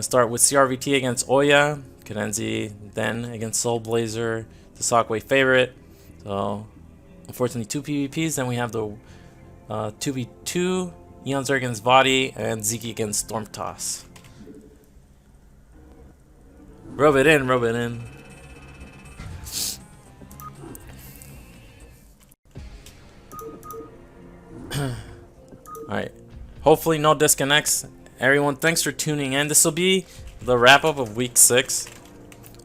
gonna start with CRVT against Oya, Kadenzi, then against Soul Blazer, the Sockway favorite. So unfortunately 2 PvPs. Then we have the 2v2, Eonzer against Vadi, and Ziki against Stormtoss. Rub it in, rub it in. Alright, hopefully no disconnects. Everyone, thanks for tuning in. This will be the wrap up of week 6.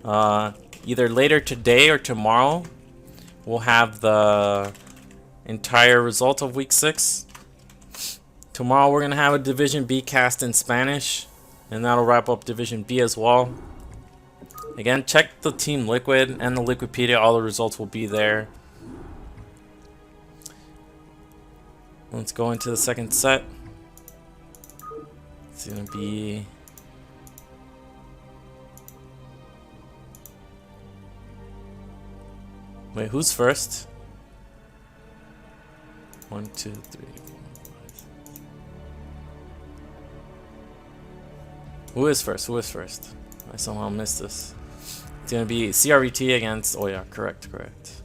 Either later today or tomorrow we'll have the entire result of week 6. Tomorrow we're gonna have a Division B cast in Spanish, and that'll wrap up Division B as well. Again, check the Team Liquid and the Liquipedia. All the results will be there. Let's go into the second set. It's gonna be wait, who's first? 1, 2, 3, 4, 5. Who is first? Who is first? I somehow missed this. It's gonna be CRVT against Oya. Correct, correct.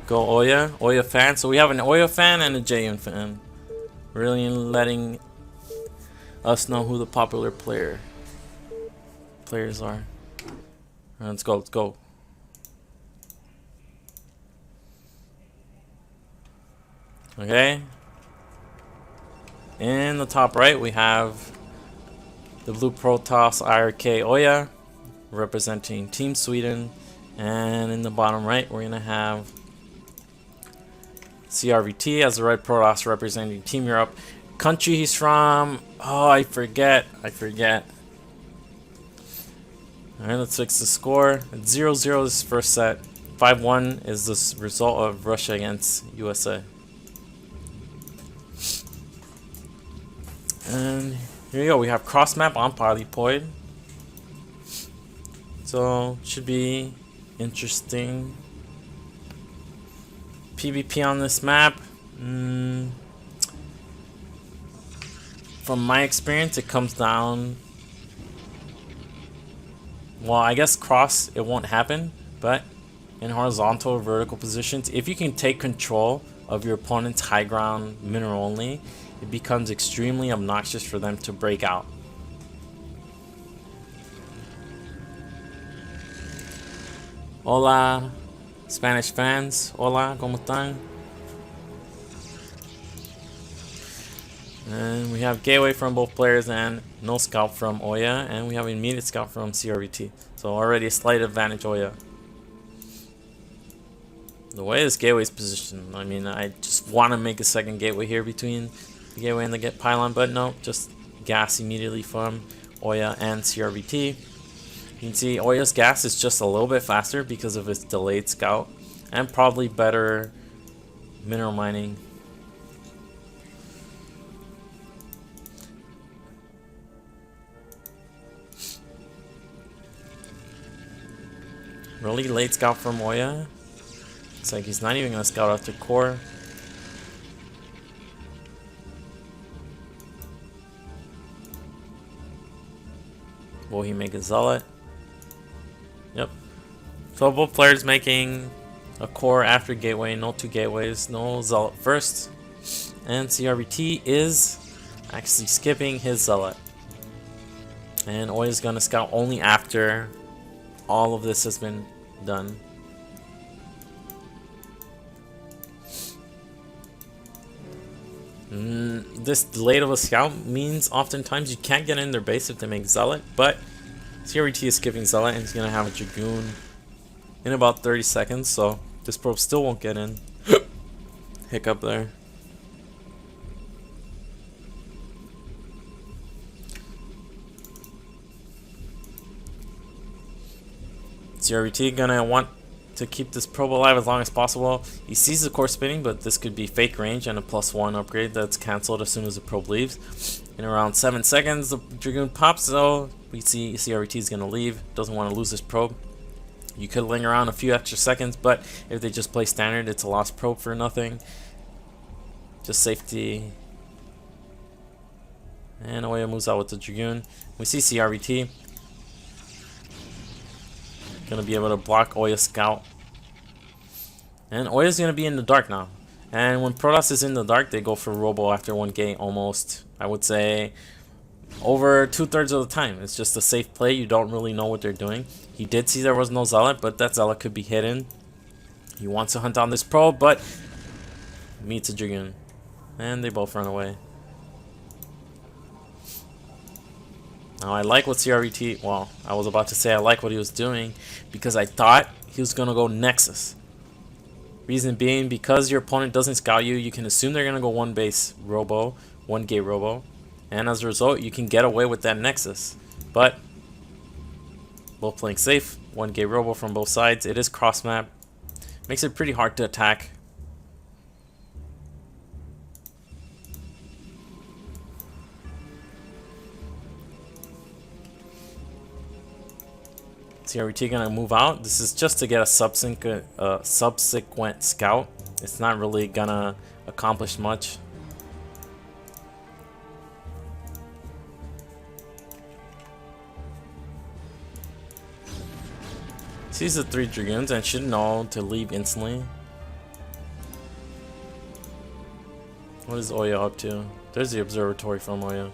Go Oya, Oya fan. So we have an Oya fan and a Jaehyun fan. Really letting us know who the popular players are. Alright, let's go, let's go. Okay. In the top right we have the blue Protoss IRK Oya representing Team Sweden, and in the bottom right we're gonna have CRVT as the red Protoss representing Team Europe. Country he's from, oh, I forget. Alright, let's fix the score. 0-0 is first set. 5-1 is the result of Russia against USA. And here you go, we have cross map on Polypoid. So should be interesting. PvP on this map, from my experience it comes down, well, I guess cross it won't happen, but in horizontal or vertical positions, if you can take control of your opponent's high ground mineral only, it becomes extremely obnoxious for them to break out. Hola Spanish fans, hola, ¿cómo están? And we have gateway from both players and no scout from Oya, and we have immediate scout from CRVT. So already a slight advantage Oya. The way this gateway is positioned, I mean, I just want to make a second gateway here between the gateway and the pylon, but no, just gas immediately from Oya and CRVT. You can see Oya's gas is just a little bit faster because of its delayed scout and probably better mineral mining. Really late scout from Oya. Looks like he's not even going to scout after core. Will he make a zealot? Yep. So both players making a core after gateway, no 2 gateways, no zealot first. And CRVT is actually skipping his zealot. And Oya's gonna scout only after all of this has been done. This late of a scout means oftentimes you can't get in their base if they make zealot, but CRVT is skipping zealot and he's gonna have a dragoon in about 30 seconds, so this probe still won't get in. Hiccup there. CRVT gonna want to keep this probe alive as long as possible. He sees the core spinning, but this could be fake range and a +1 upgrade that's cancelled as soon as the probe leaves. In around 7 seconds, the Dragoon pops, so we see CRT is going to leave. Doesn't want to lose this probe. You could linger around a few extra seconds, but if they just play standard, it's a lost probe for nothing. Just safety. And Oya moves out with the Dragoon. We see CRT. Gonna be able to block Oya's scout. And Oya's gonna be in the dark now. And when Protoss is in the dark, they go for Robo after 1 gate almost. I would say over 2/3 of the time. It's just a safe play. You don't really know what they're doing. He did see there was no Zealot, but that Zealot could be hidden. He wants to hunt down this probe, but meets a Dragoon. And they both run away. Now I like what CRT, well, I was about to say I like what he was doing because I thought he was going to go Nexus. Reason being, because your opponent doesn't scout you, you can assume they're going to go 1 base Robo, 1 gate Robo. And as a result, you can get away with that Nexus. But both playing safe, 1 gate Robo from both sides. It is cross map. Makes it pretty hard to attack. CRT gonna move out. This is just to get a subsequent scout. It's not really gonna accomplish much. Sees the 3 Dragoons and should know to leave instantly. What is Oya up to? There's the observatory from Oya.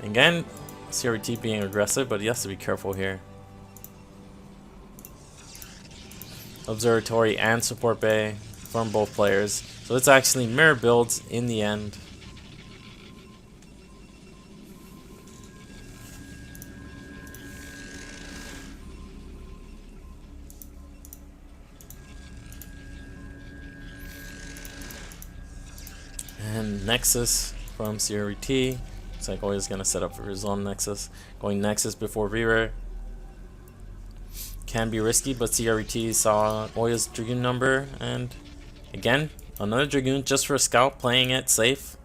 Again, CRT being aggressive, but he has to be careful here. Observatory and support bay from both players. So it's actually mirror builds in the end. And Nexus from CRT. Looks like Oya's gonna set up for his own Nexus. Going Nexus before Reaver. Can be risky, but CRT saw Oya's Dragoon number, and again, another Dragoon just for a scout, playing it safe.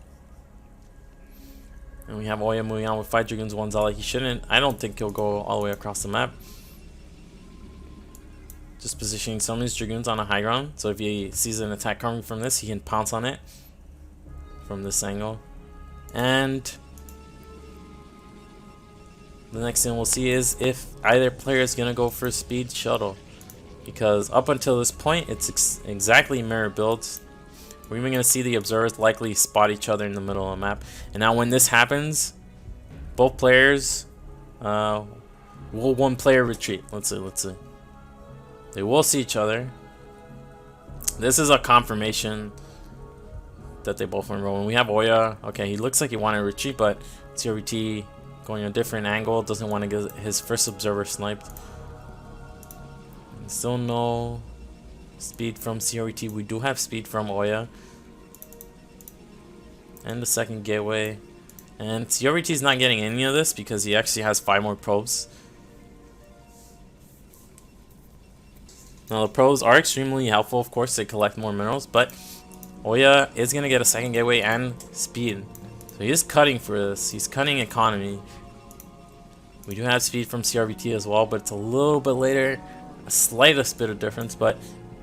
And we have Oya moving on with 5 Dragoons, 1 Zealot. He shouldn't, I don't think he'll go all the way across the map. Just positioning some of these Dragoons on a high ground, so if he sees an attack coming from this, he can pounce on it from this angle. And the next thing we'll see is if either player is going to go for speed shuttle. Because up until this point, it's exactly mirror builds. We're even going to see the observers likely spot each other in the middle of the map. And now when this happens, both players will 1 player retreat. Let's see. They will see each other. This is a confirmation that they both went rolling. We have Oya. Okay, he looks like he wanted to retreat, but CRT going a different angle, doesn't want to get his first observer sniped. Still no speed from CRT. We do have speed from Oya. And the second gateway. And CRT is not getting any of this because he actually has 5 more probes. Now the probes are extremely helpful, of course, they collect more minerals, but Oya is going to get a second gateway and speed. So he is cutting for this. He's cutting economy. We do have speed from CRVT as well, but it's a little bit later. A slightest bit of difference, but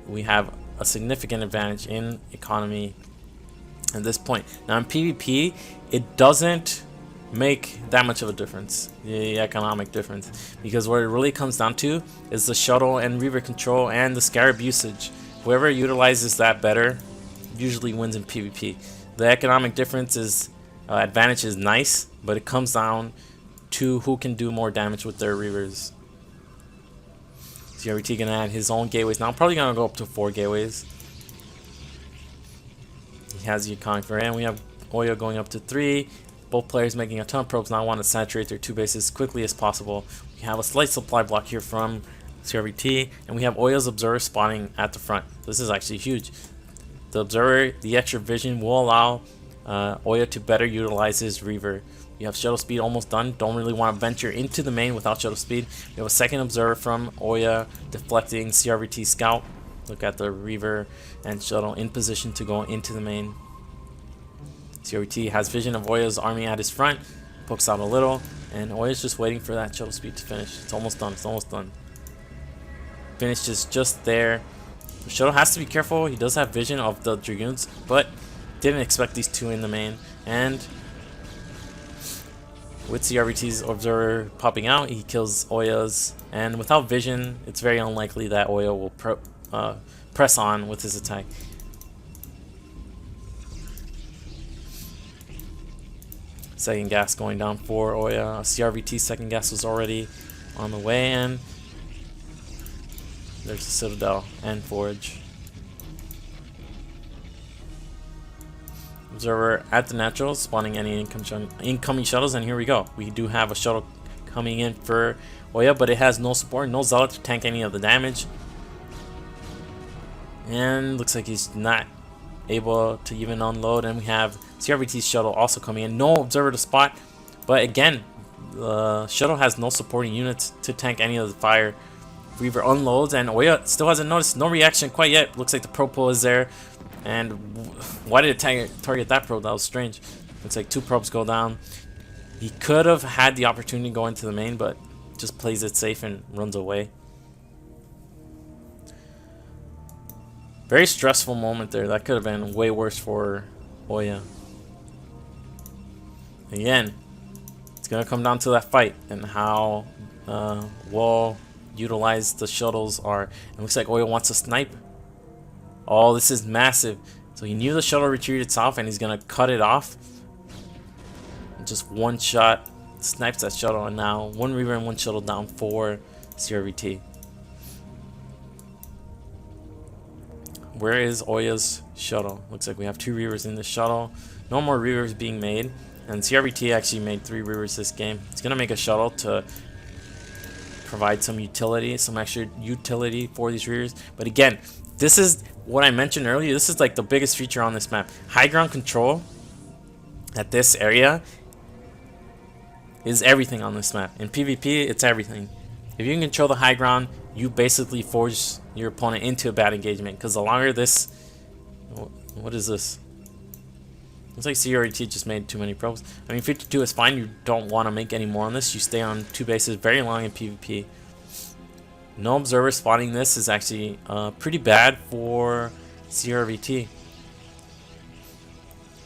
we have a significant advantage in economy at this point. Now in PvP, it doesn't make that much of a difference, the economic difference, because what it really comes down to is the shuttle and Reaver control and the Scarab usage. Whoever utilizes that better usually wins in PvP. The economic difference is advantage is nice, but it comes down to who can do more damage with their Reavers. CRT gonna add his own gateways now, probably gonna go up to 4 gateways. He has the iconic variant. We have Oya going up to 3. Both players making a ton of probes now, want to saturate their 2 bases as quickly as possible. We have a slight supply block here from CRVT, and we have Oya's observer spawning at the front. This is actually huge. The observer, the extra vision will allow Oya to better utilize his Reaver. You have shuttle speed almost done. Don't really want to venture into the main without shuttle speed. We have a second observer from Oya deflecting CRVT scout. Look at the Reaver and shuttle in position to go into the main. CRVT has vision of Oya's army at his front, pokes out a little, and Oya's just waiting for that shuttle speed to finish. It's almost done. It's almost done. Finish is just there. The shuttle has to be careful. He does have vision of the Dragoons, but didn't expect these two in the main. And with CRVT's observer popping out, he kills Oya's. And without vision, it's very unlikely that Oya will press on with his attack. Second gas going down for Oya. CRVT's second gas was already on the way, and there's the Citadel and Forge. Observer at the natural, spawning any incoming shuttles, and here we go. We do have a shuttle coming in for Oya, but it has no support, no Zealot to tank any of the damage. And looks like he's not able to even unload, and we have CRVT's shuttle also coming in. No observer to spot, but again, the shuttle has no supporting units to tank any of the fire. Reaver unloads, and Oya still hasn't noticed. No reaction quite yet. Looks like the probe pull is there. And why did it target that probe? That was strange. Looks like two probes go down. He could have had the opportunity to go into the main, but just plays it safe and runs away. Very stressful moment there. That could have been way worse for Oya. Again, it's going to come down to that fight and how well utilized the shuttles are. It looks like Oya wants to snipe. Oh, this is massive. So he knew the shuttle retreated south, and he's going to cut it off. Just one shot snipes that shuttle, and now one Reaver and one shuttle down for CRVT. Where is Oya's shuttle? Looks like we have two Reavers in the shuttle. No more Reavers being made. And CRVT actually made 3 Reavers this game. It's going to make a shuttle to provide some utility, some extra utility for these Reavers. But again, this is what I mentioned earlier. This is like the biggest feature on this map. High ground control at this area is everything on this map. In PvP, it's everything. If you can control the high ground, you basically force your opponent into a bad engagement. Because the longer this... What is this? Looks like CRVT just made too many probes. I mean, 52 is fine. You don't want to make any more on this. You stay on 2 bases very long in PvP. No observer spotting this is actually pretty bad for CRVT.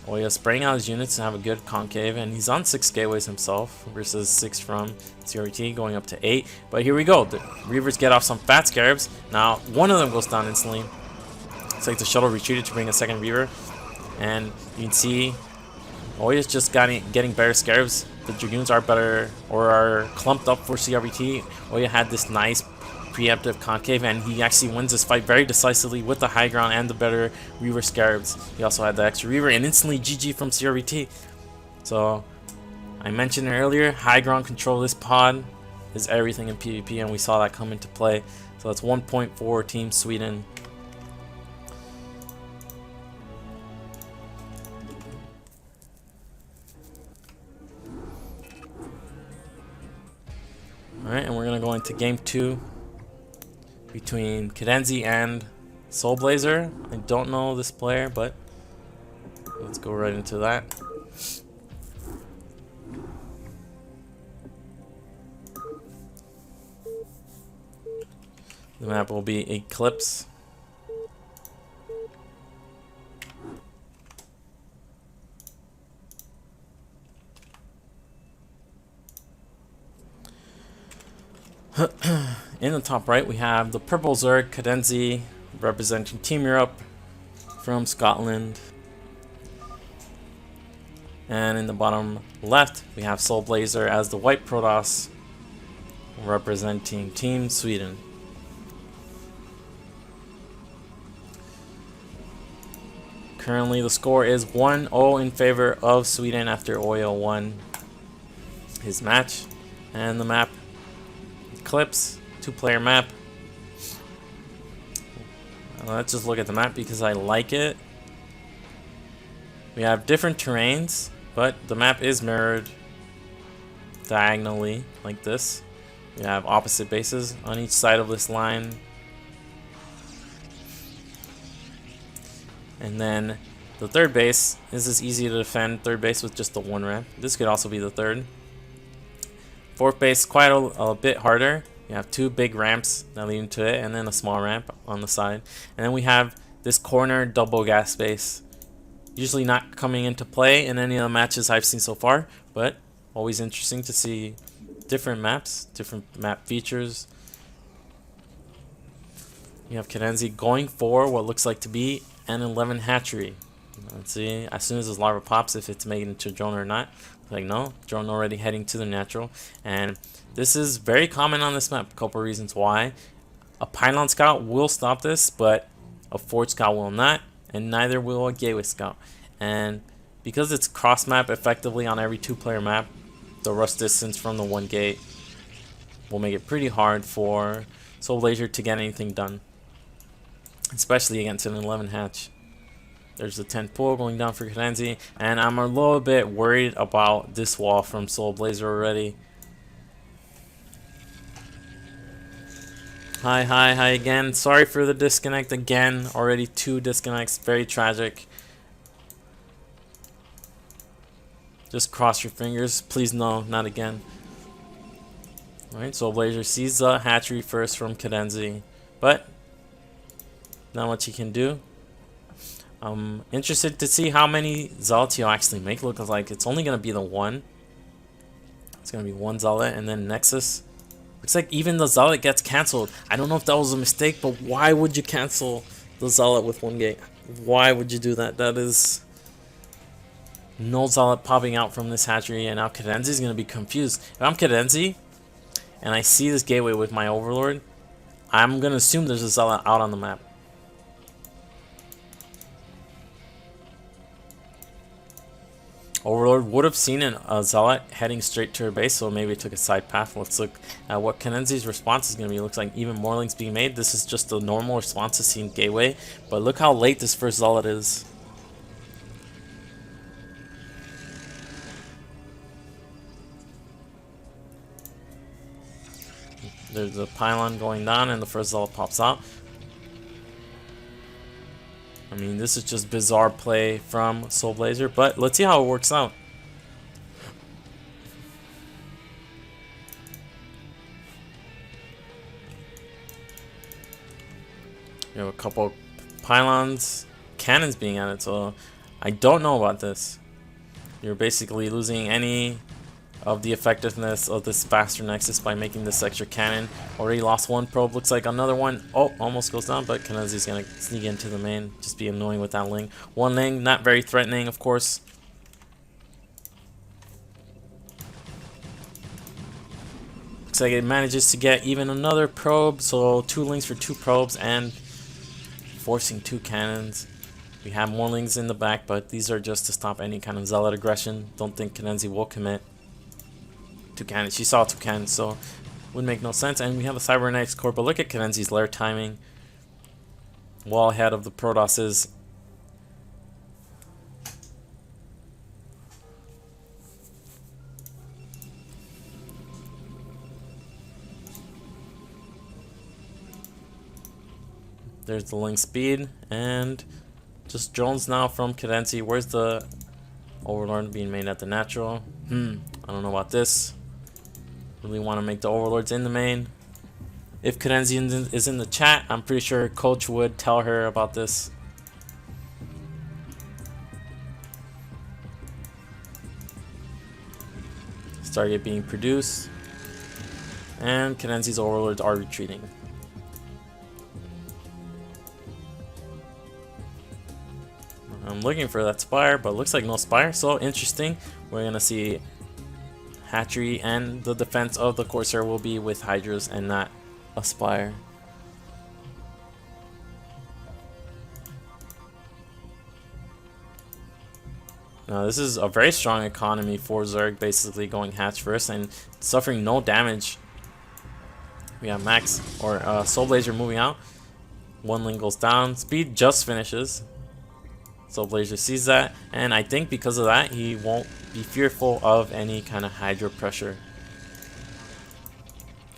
Oya spraying out his units to have a good concave, and he's on 6 gateways himself versus 6 from CRVT, going up to 8. But here we go. The Reavers get off some fat scarabs. Now, one of them goes down instantly. It's like the shuttle retreated to bring a second Reaver. And you can see Oya's just getting better scarabs. The Dragoons are better, or are clumped up for CRVT. Oya had this nice preemptive concave, and he actually wins this fight very decisively with the high ground and the better Reaver scarabs. He also had the extra Reaver, and instantly GG from CRVT. So I mentioned earlier, high ground control of this pod is everything in PvP, and we saw that come into play. So that's 1 point for Team Sweden. Alright, and we're going to go into game 2 between Cadenzi and Soulblazer. I don't know this player, but let's go right into that. The map will be Eclipse. In the top right, we have the purple Zerg Cadenzi representing Team Europe from Scotland. And in the bottom left, we have Soulblazer as the white Protoss representing Team Sweden. Currently, the score is 1-0 in favor of Sweden after Oya won his match. And the map, Eclipse, 2-player map. Let's just look at the map because I like it. We have different terrains, but the map is mirrored diagonally like this. We have opposite bases on each side of this line. And then the third base, this is easy to defend. Third base with just the one ramp. This could also be the third. Fourth base, quite a bit harder. You have two big ramps that lead into it, and then a small ramp on the side. And then we have this corner double gas base. Usually not coming into play in any of the matches I've seen so far, but always interesting to see different maps, different map features. You have Cadenzi going for what looks like to be an 11 hatchery. Let's see, as soon as this larva pops, if it's made into drone or not. Like, no, drone already heading to the natural. And this is very common on this map. A couple reasons why. A pylon scout will stop this, but a forge scout will not, and neither will a gateway scout. And because it's cross map effectively on every 2-player map, the rush distance from the one gate will make it pretty hard for Soul Blazer to get anything done, especially against an 11 hatch. There's the 10 pull going down for Cadenzi, and I'm a little bit worried about this wall from Soul Blazer already. Hi again. Sorry for the disconnect again. Already 2 disconnects. Very tragic. Just cross your fingers. Please no, not again. Alright, Soul Blazer sees the hatchery first from Cadenzi, but not much he can do. I'm interested to see how many zealots he'll actually make. Looks like it's only going to be the one. It's going to be one zealot and then Nexus. Looks like even the zealot gets cancelled. I don't know if that was a mistake, but why would you cancel the zealot with one gate? Why would you do that? That is no zealot popping out from this hatchery, and now Cadenzi's going to be confused. If I'm Cadenzi and I see this gateway with my overlord, I'm going to assume there's a zealot out on the map. Overlord would have seen a zealot heading straight to her base, so maybe it took a side path. Let's look at what Cadenzi's response is going to be. It looks like even more links being made. This is just the normal response to seeing gateway, but look how late this first zealot is. There's a pylon going down and the first zealot pops out. I mean, this is just bizarre play from Soul Blazer, but let's see how it works out. You have a couple pylons, cannons being added, so I don't know about this. You're basically losing any of the effectiveness of this faster Nexus by making this extra cannon. Already lost one probe, looks like another one. Oh, almost goes down, but Cadenzi's gonna sneak into the main. Just be annoying with that Ling. One Ling, not very threatening, of course. Looks like it manages to get even another probe, so 2 Lings for 2 probes and forcing 2 cannons. We have more Lings in the back, but these are just to stop any kind of zealot aggression. Don't think Cadenzi will commit. 2 cannons. She saw 2 cannons, so would make no sense. And we have a Cybernetics core, but look at Cadenzi's lair timing. Well ahead of the Protosses. There's the link speed, and just drones now from Cadenzi. Where's the Overlord being made at the natural? I don't know about this. Really want to make the overlords in the main. If Cadenzi is in the chat, I'm pretty sure Coach would tell her about this. Stargate being produced, and Cadenzi's overlords are retreating. I'm looking for that spire, but looks like no spire, so interesting. We're gonna see hatchery, and the defense of the Corsair will be with Hydras and not a spire. Now this is a very strong economy for Zerg, basically going hatch first and suffering no damage. We have Max or Soul Blazer moving out. One Ling goes down. Speed just finishes. Soul Blazer sees that, and I think because of that he won't be fearful of any kind of Hydra pressure.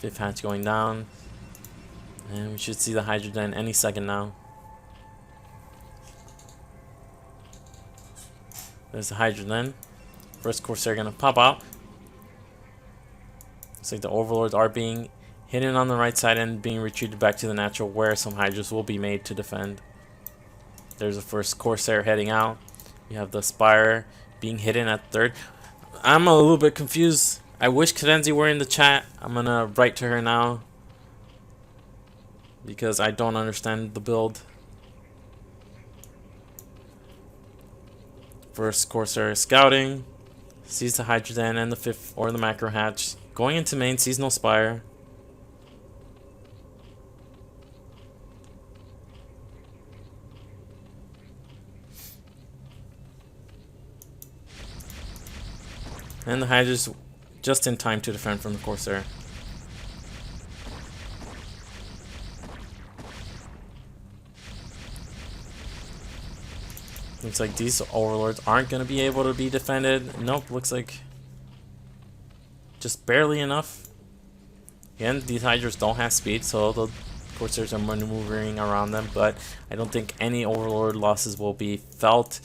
5th hatch going down. And we should see the Hydra Den any second now. There's the Hydra Den. First Corsair gonna pop out. Looks like the Overlords are being hidden on the right side and being retreated back to the natural, where some Hydras will be made to defend. There's the first Corsair heading out. We have the Spire being hidden at 3rd. I'm a little bit confused. I wish Cadenzi were in the chat. I'm gonna write to her now, because I don't understand the build. First Corsair is scouting, sees the Hydra Den and the 5th or the macro hatch. Going into main, sees no Spire. And the Hydra's just in time to defend from the Corsair. Looks like these Overlords aren't going to be able to be defended. Nope, looks like just barely enough. Again, these Hydras don't have speed, so the Corsairs are maneuvering around them, but I don't think any Overlord losses will be felt.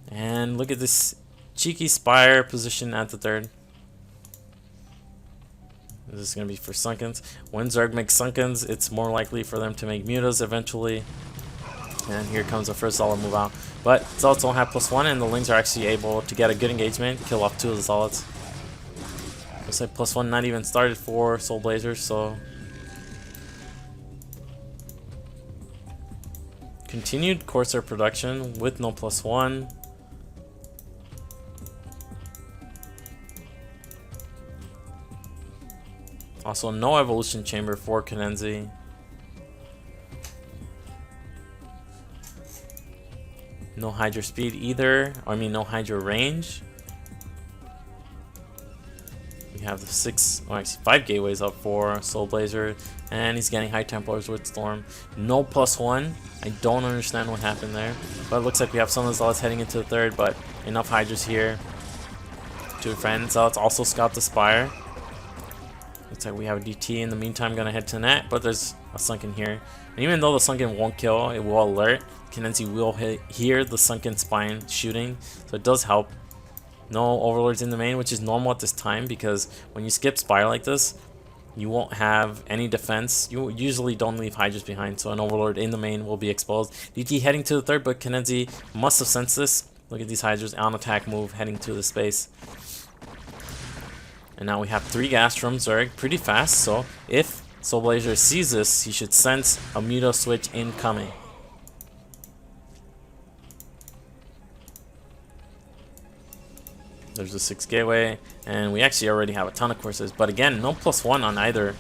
And look at this cheeky Spire position at the 3rd. This is going to be for Sunkens. When Zerg makes Sunkens, it's more likely for them to make Mutas eventually. And here comes the first Zealot move out. But Zealots don't have +1, and the Lings are actually able to get a good engagement, kill off 2 of the Zealots. Looks like +1 not even started for Soul Blazers, so continued Corsair production with no +1. Also, no evolution chamber for Cadenzi. No Hydra speed either. I mean, no Hydra range. We have the 5 gateways up for Soul Blazer, and he's getting High Templars with Storm. No +1. I don't understand what happened there, but it looks like we have some of the Zealots heading into the 3rd, but enough Hydras here to defend. Zealots also scout the Spire. Looks like we have a DT in the meantime, gonna head to net, but there's a Sunken here. And even though the Sunken won't kill, it will alert. Cadenzi will hear the Sunken Spine shooting, so it does help. No Overlords in the main, which is normal at this time, because when you skip Spire like this, you won't have any defense. You usually don't leave Hydras behind, so an Overlord in the main will be exposed. DT heading to the 3rd, but Cadenzi must have sensed this. Look at these Hydras on attack move heading to the space. And now we have 3 gas from Zerg pretty fast, so if Soul Blazer sees this, he should sense a Muto switch incoming. There's the 6 gateway, and we actually already have a ton of courses, but again, no +1 on either.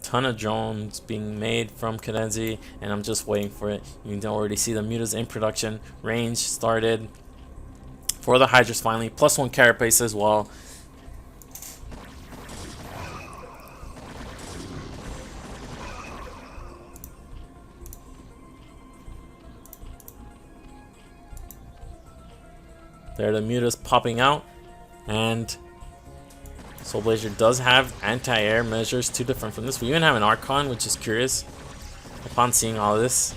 Ton of drones being made from Cadenzi, and I'm just waiting for it. You can already see the mutas in production. Range started for the Hydras finally. +1 carapace as well. There, the mutas popping out, and Soul Blazer does have anti-air measures too different from this. We even have an Archon, which is curious. Upon seeing all this,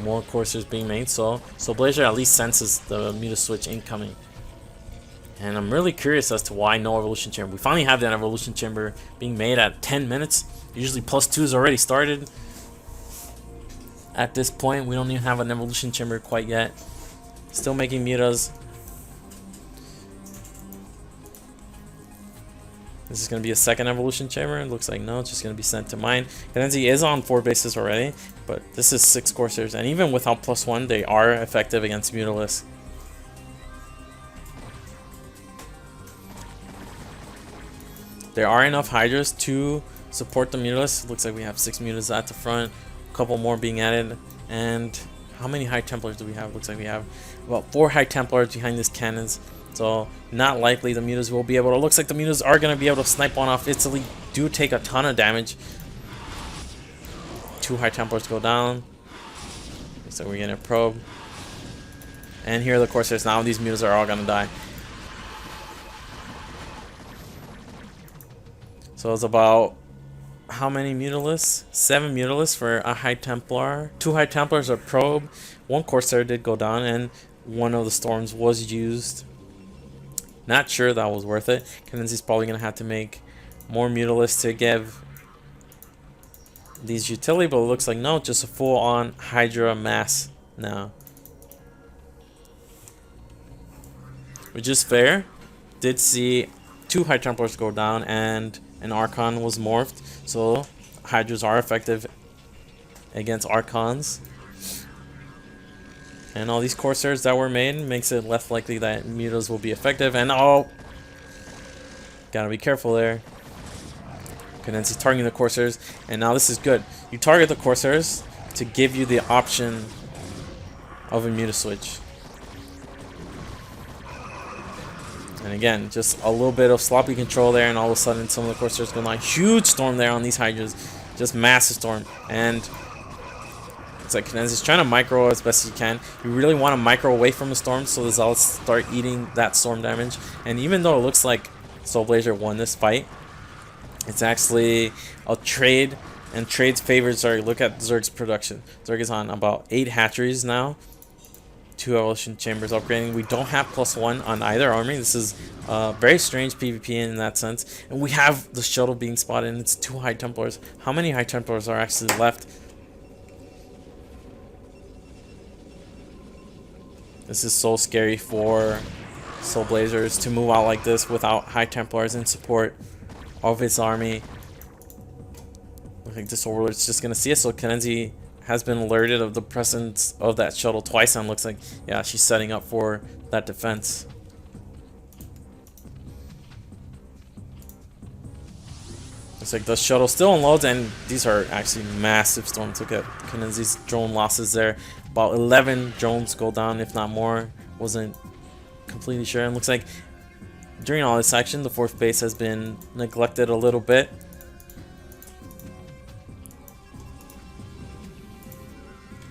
more Corsairs being made, so Soul Blazer at least senses the muta switch incoming. And I'm really curious as to why no evolution chamber. We finally have that evolution chamber being made at 10 minutes. Usually +2 is already started. At this point, we don't even have an evolution chamber quite yet. Still making mutas. This is going to be a second evolution chamber. It looks like no, it's just going to be sent to mine. Cadenzi is on 4 bases already, but this is 6 Corsairs, and even without +1, they are effective against Mutalisk. There are enough Hydras to support the Mutalisk. Looks like we have 6 Mutas at the front, a couple more being added, and how many High Templars do we have? Looks like we have about 4 High Templars behind these cannons. So not likely the mutas will be able to. Looks like the mutas are going to be able to snipe one off. Italy do take a ton of damage. 2 High Templars go down. So we're going to probe. And here are the Corsairs. Now these mutas are all gonna die. So it's about how many mutalisks? 7 mutalisks for a High Templar. 2 High Templars, a probe. 1 Corsair did go down, and one of the storms was used. Not sure that was worth it. Kenenzi's probably gonna have to make more mutalisks to give these utility, but it looks like no, just a full-on Hydra mass now. Which is fair. Did see 2 High Templars go down and an Archon was morphed, so Hydras are effective against Archons. And all these Corsairs that were made makes it less likely that mutas will be effective. And oh, gotta be careful there. Kenenzi's targeting the Corsairs, and now this is good. You target the Corsairs to give you the option of a muta switch. And again, just a little bit of sloppy control there, and all of a sudden some of the Corsairs go down. Huge storm there on these Hydras. Just massive storm. And it's like Kenenzi's trying to micro as best as he can. You really want to micro away from the storm so the Zealots start eating that storm damage. And even though it looks like Soulblazer won this fight, it's actually a trade, and trades favor Zerg. Look at Zerg's production. Zerg is on about 8 hatcheries now. 2 evolution chambers upgrading. We don't have +1 on either army. This is very strange PvP in that sense. And we have the shuttle being spotted, and it's 2 High Templars. How many High Templars are actually left? This is so scary for Soulblazers to move out like this without High Templars in support of his army. I think this Overlord's just gonna see it, so Kenenzi has been alerted of the presence of that shuttle twice, and looks like, yeah, she's setting up for that defense. Looks like the shuttle still unloads, and these are actually massive storms. Look at Kenenzi's drone losses there. About 11 drones go down, if not more. Wasn't completely sure. And looks like during all this action, the 4th base has been neglected a little bit.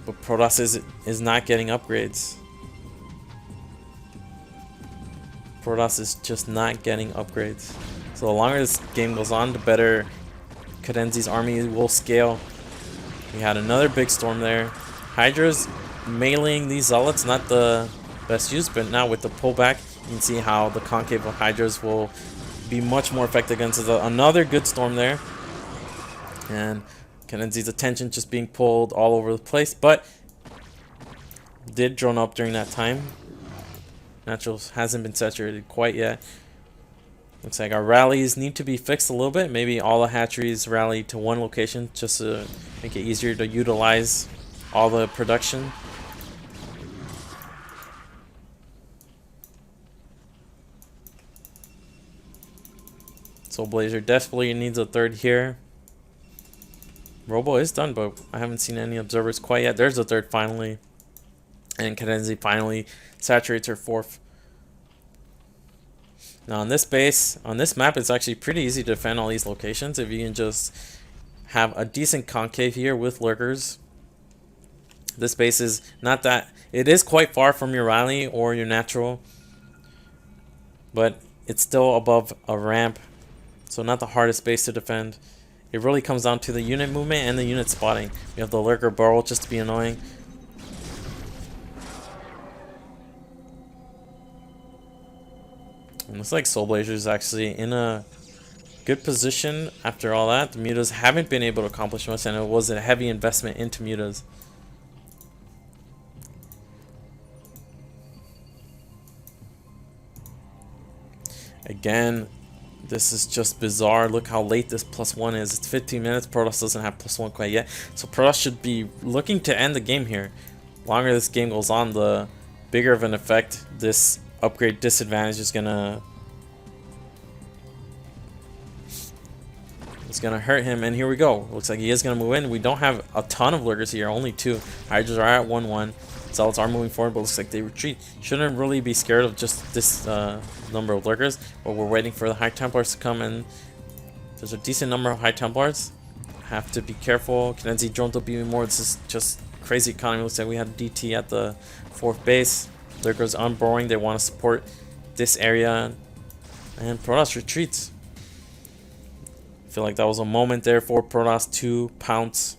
But Protoss is not getting upgrades. Protoss is just not getting upgrades. So the longer this game goes on, the better Kenenzi's army will scale. We had another big storm there. Hydra's meleeing these Zealots, not the best use, but now with the pullback, you can see how the concave of Hydras will be much more effective against another good storm there. And Kenenzi's attention just being pulled all over the place, but did drone up during that time. Naturals hasn't been saturated quite yet. Looks like our rallies need to be fixed a little bit. Maybe all the hatcheries rally to one location just to make it easier to utilize all the production. Soulblazer desperately needs a 3rd here. Robo is done, but I haven't seen any observers quite yet. There's a 3rd finally. And Kenenzi finally saturates her 4th. Now on this base, on this map, it's actually pretty easy to defend all these locations if you can just have a decent concave here with lurkers. This base is not that, it is quite far from your rally or your natural, but it's still above a ramp, so not the hardest base to defend. It really comes down to the unit movement and the unit spotting. We have the lurker burrow just to be annoying. And looks like Soulblazer is actually in a good position after all that. The mutas haven't been able to accomplish much, and it was a heavy investment into mutas. Again, this is just bizarre. Look how late this +1 is. It's 15 minutes. Protoss doesn't have +1 quite yet. So Protoss should be looking to end the game here. The longer this game goes on, the bigger of an effect this upgrade disadvantage is gonna hurt him. And here we go. Looks like he is gonna move in. We don't have a ton of lurkers here, only 2. Hydras are at 1-1. Zealots are moving forward, but looks like they retreat. Shouldn't really be scared of just this number of lurkers, but we're waiting for the High Templars to come in. There's a decent number of High Templars. Have to be careful. Kenenzi droned up even more. This is just crazy economy. Looks like we had DT at the 4th base. Lurkers unburrowing. They want to support this area. And Protoss retreats. I feel like that was a moment there for Protoss to pounce.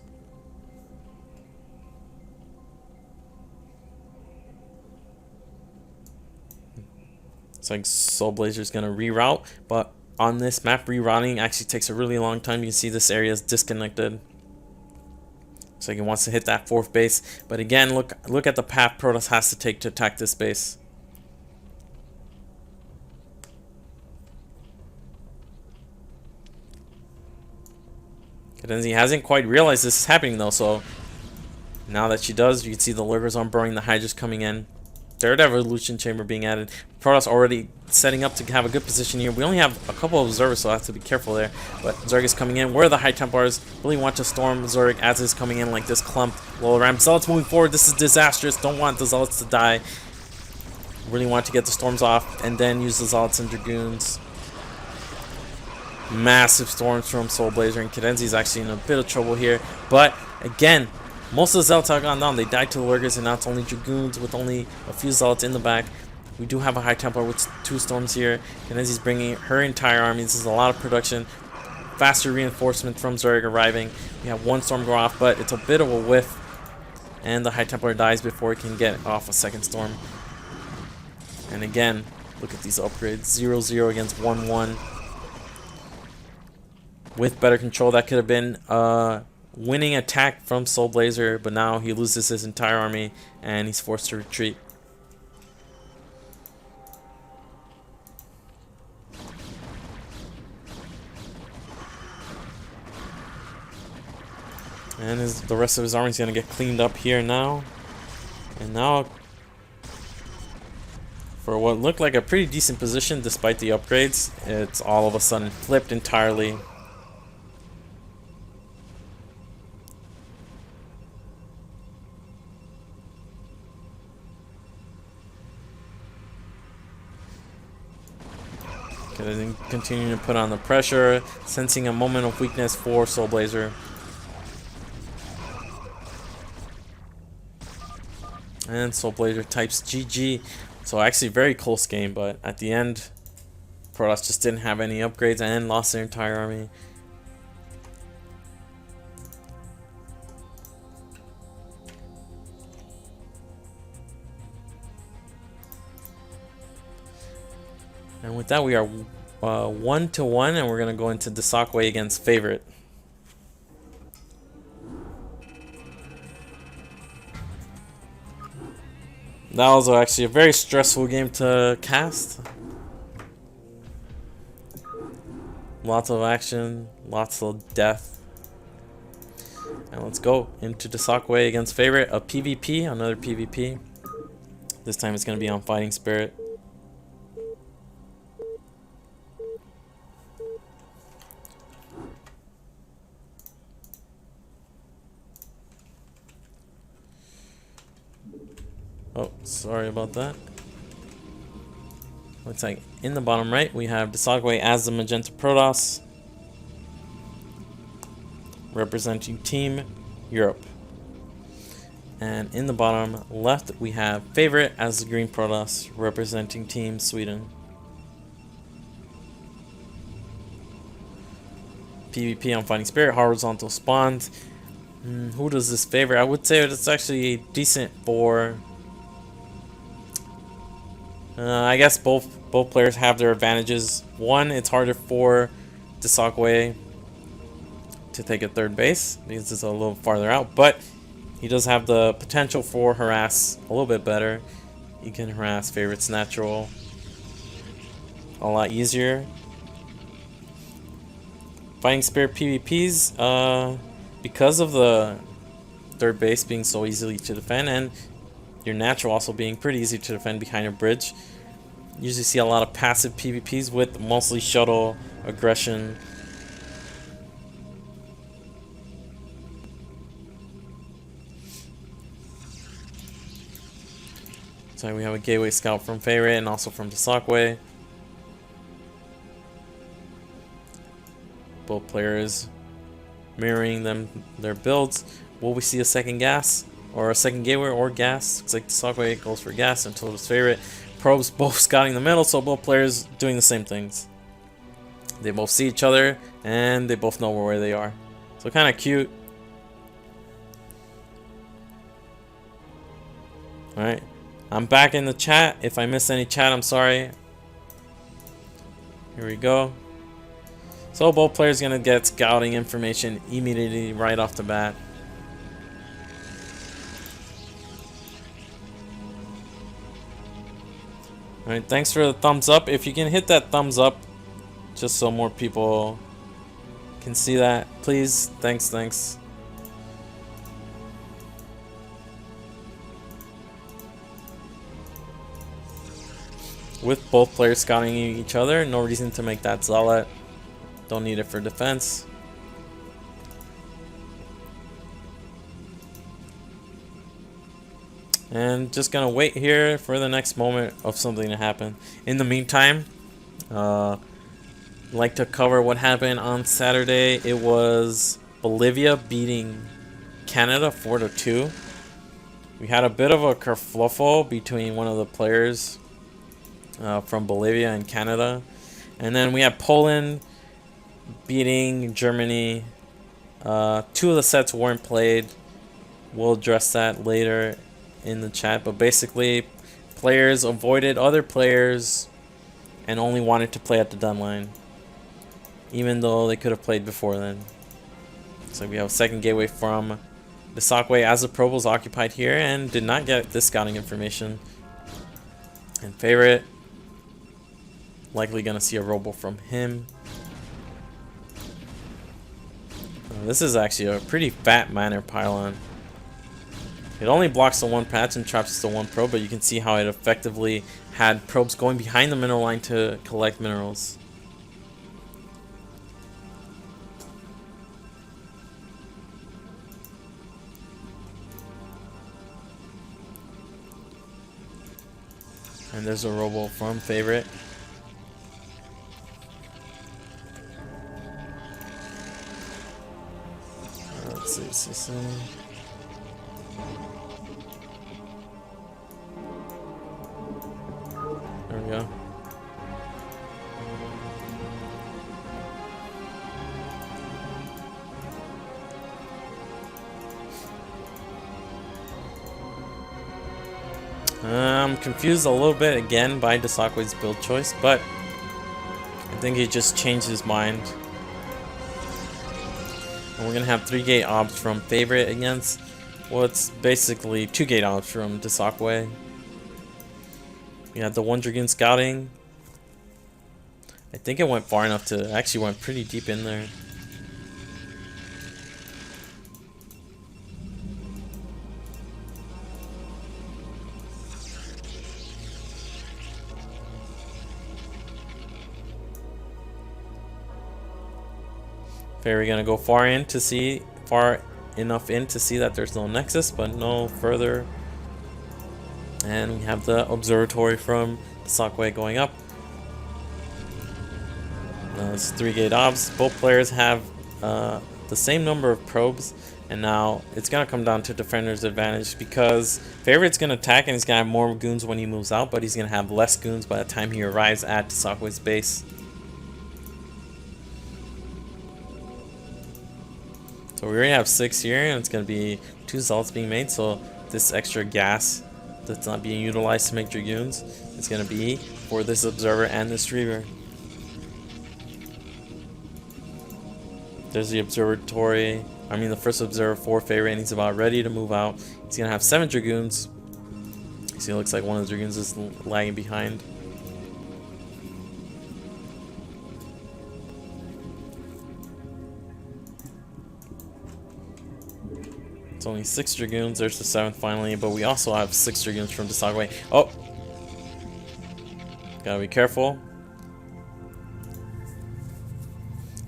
It's like Soul Blazer's gonna reroute, but on this map, rerouting actually takes a really long time. You can see this area is disconnected. So he wants to hit that 4th base, but again, look at the path Protoss has to take to attack this base. Cadenzi hasn't quite realized this is happening though, so now that she does, you can see the Lurkers unburrowing, the Hydras coming in. Third Evolution Chamber being added. Protoss already setting up to have a good position here. We only have a couple of Observers, so I have to be careful there. But Zerg is coming in. Where are the High Templars? Really want to storm Zerg as is coming in like this clumped low ramp. Zealots moving forward. This is disastrous. Don't want the Zealots to die. Really want to get the storms off and then use the Zealots and Dragoons. Massive storms from Soul Blazer, and Cadenzi is actually in a bit of trouble here. But again, most of the Zealots have gone down. They died to the Lurkers, and now it's only Dragoons with only a few Zealots in the back. We do have a High Templar with 2 storms here. Cadenzi's bringing her entire army. This is a lot of production. Faster reinforcement from Zerg arriving. We have 1 storm go off, but it's a bit of a whiff. And the High Templar dies before he can get off a 2nd storm. And again, look at these upgrades. 0-0 against 1-1. With better control, that could have been winning attack from Soul Blazer, but now he loses his entire army and he's forced to retreat. And the rest of his army is going to get cleaned up here now. And now, for what looked like a pretty decent position despite the upgrades, it's all of a sudden flipped entirely. Continuing to put on the pressure, sensing a moment of weakness for Soul Blazer. And Soul Blazer types GG. So actually very close game, but at the end, Protoss just didn't have any upgrades and lost their entire army. And with that, we are 1-1, and we're going to go into Desakwe against Favorite. That was actually a very stressful game to cast. Lots of action, lots of death. And let's go into Desakwe against Favorite, a PvP, another PvP. This time it's going to be on Fighting Spirit. Oh, sorry about that. Looks like in the bottom right we have Desakwe as the Magenta Protoss, representing Team Europe. And in the bottom left we have Favorite as the Green Protoss, representing Team Sweden. PvP on Fighting Spirit, horizontal spawns. Who does this favor? I would say it's actually decent for... I guess both players have their advantages. One, it's harder for Desakwe to take a 3rd base because it's a little farther out, but he does have the potential for harass a little bit better. He can harass Favorite's natural a lot easier. Fighting Spirit PvPs, because of the 3rd base being so easily to defend and your natural also being pretty easy to defend behind a bridge, you usually see a lot of passive PvPs with mostly shuttle aggression. So we have a Gateway Scout from Favorite and also from Desakwe. Both players mirroring their builds. Will we see a second gas? or a second gateway or gas. Looks like the Starcraft goes for gas until his favorite. Probes both scouting the middle, so both players doing the same things. They both see each other and they both know where they are. So kind of cute. Alright, I'm back in the chat. If I missed any chat, I'm sorry. Here we go. So both players gonna get scouting information immediately right off the bat. Alright, thanks for the thumbs up. If you can hit that thumbs up, just so more people can see that, please. Thanks. With both players scouting each other, no reason to make that zealot. Don't need it for defense. And just gonna wait here for the next moment of something to happen. In the meantime, like to cover what happened on Saturday. It was Bolivia beating Canada 4-2. We had a bit of a kerfluffle between one of the players from Bolivia and Canada, and then we had Poland beating Germany. Two of the sets weren't played. We'll address that later in the chat, but basically players avoided other players and only wanted to play at the done line, even though they could have played before then. So we have a second gateway from the Sockway as the probe was occupied here and did not get this scouting information. And favorite, likely gonna see a robo from him. This is actually a pretty fat miner pylon. It only blocks the one patch and traps the one probe, but you can see how it effectively had probes going behind the mineral line to collect minerals. And there's a robo from favorite. Let's see. There we go. I'm confused a little bit again by Desakway's build choice, but I think he just changed his mind. And we're gonna have 3-gate obs from favorite against what's basically 2-gate obs from Desakway. We had the 1 Dragoon scouting. I think it went far enough to actually went pretty deep in there. Very gonna go far enough in to see that there's no nexus, but no further. And we have the observatory from Sockway going up. It's 3-gate obs. Both players have the same number of probes, and now it's gonna come down to defender's advantage because favorite's gonna attack and he's gonna have more goons when he moves out, but he's gonna have less goons by the time he arrives at Sokway's base. So we already have 6 here, and it's going to be 2 zealots being made, so this extra gas that's not being utilized to make Dragoons is going to be for this observer and this reaver. There's the observatory, the first observer for favorite, and he's about ready to move out. He's going to have 7 Dragoons. See, it looks like one of the Dragoons is lagging behind. It's only 6 Dragoons. There's the 7th finally, but we also have 6 Dragoons from Desagway. Oh! Gotta be careful.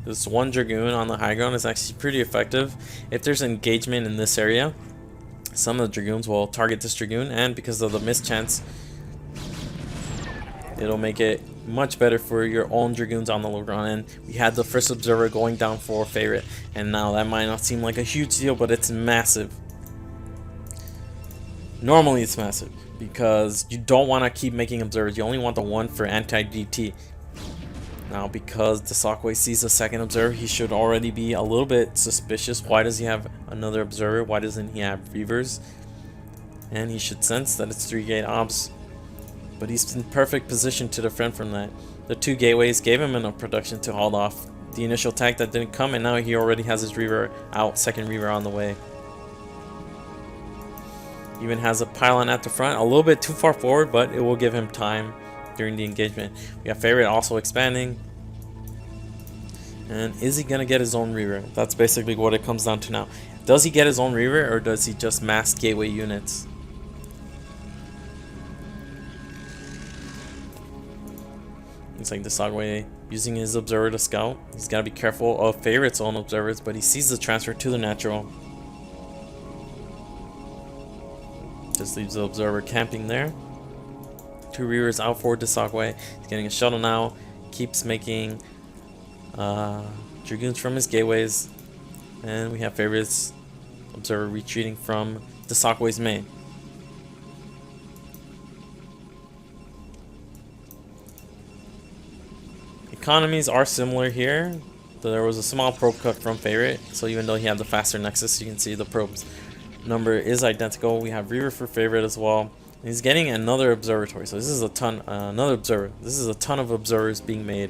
This 1 Dragoon on the high ground is actually pretty effective. If there's engagement in this area, some of the Dragoons will target this Dragoon, and because of the mischance, it'll make it much better for your own Dragoons on the low ground. And we had the first observer going down for favorite, and now that might not seem like a huge deal, but it's massive. Normally it's massive because you don't want to keep making observers. You only want the one for anti-DT. Now, because the Sakwe sees a second observer, he should already be a little bit suspicious. Why does he have another observer? Why doesn't he have reavers? And he should sense that it's 3 gate obs. But he's in perfect position to defend from that. The 2 gateways gave him enough production to hold off the initial attack that didn't come, and now he already has his reaver out, second reaver on the way. Even has a pylon at the front, a little bit too far forward, but it will give him time during the engagement. We have Favorite also expanding. And is he gonna get his own reaver? That's basically what it comes down to now. Does he get his own reaver, or does he just mass gateway units? Looks like the Sagwe using his observer to scout. He's got to be careful of Favorite's own observers, but he sees the transfer to the natural. Just leaves the observer camping there. 2 reavers out forward to Sagwe. He's getting a shuttle now. Keeps making Dragoons from his gateways. And we have Favorite's observer retreating from the Sagwe's main. Economies are similar here. There was a small probe cut from Favorite, so even though he had the faster nexus, you can see the probes number is identical. We have reaver for Favorite as well. He's getting another observatory, so this is a ton, another observer. This is a ton of observers being made.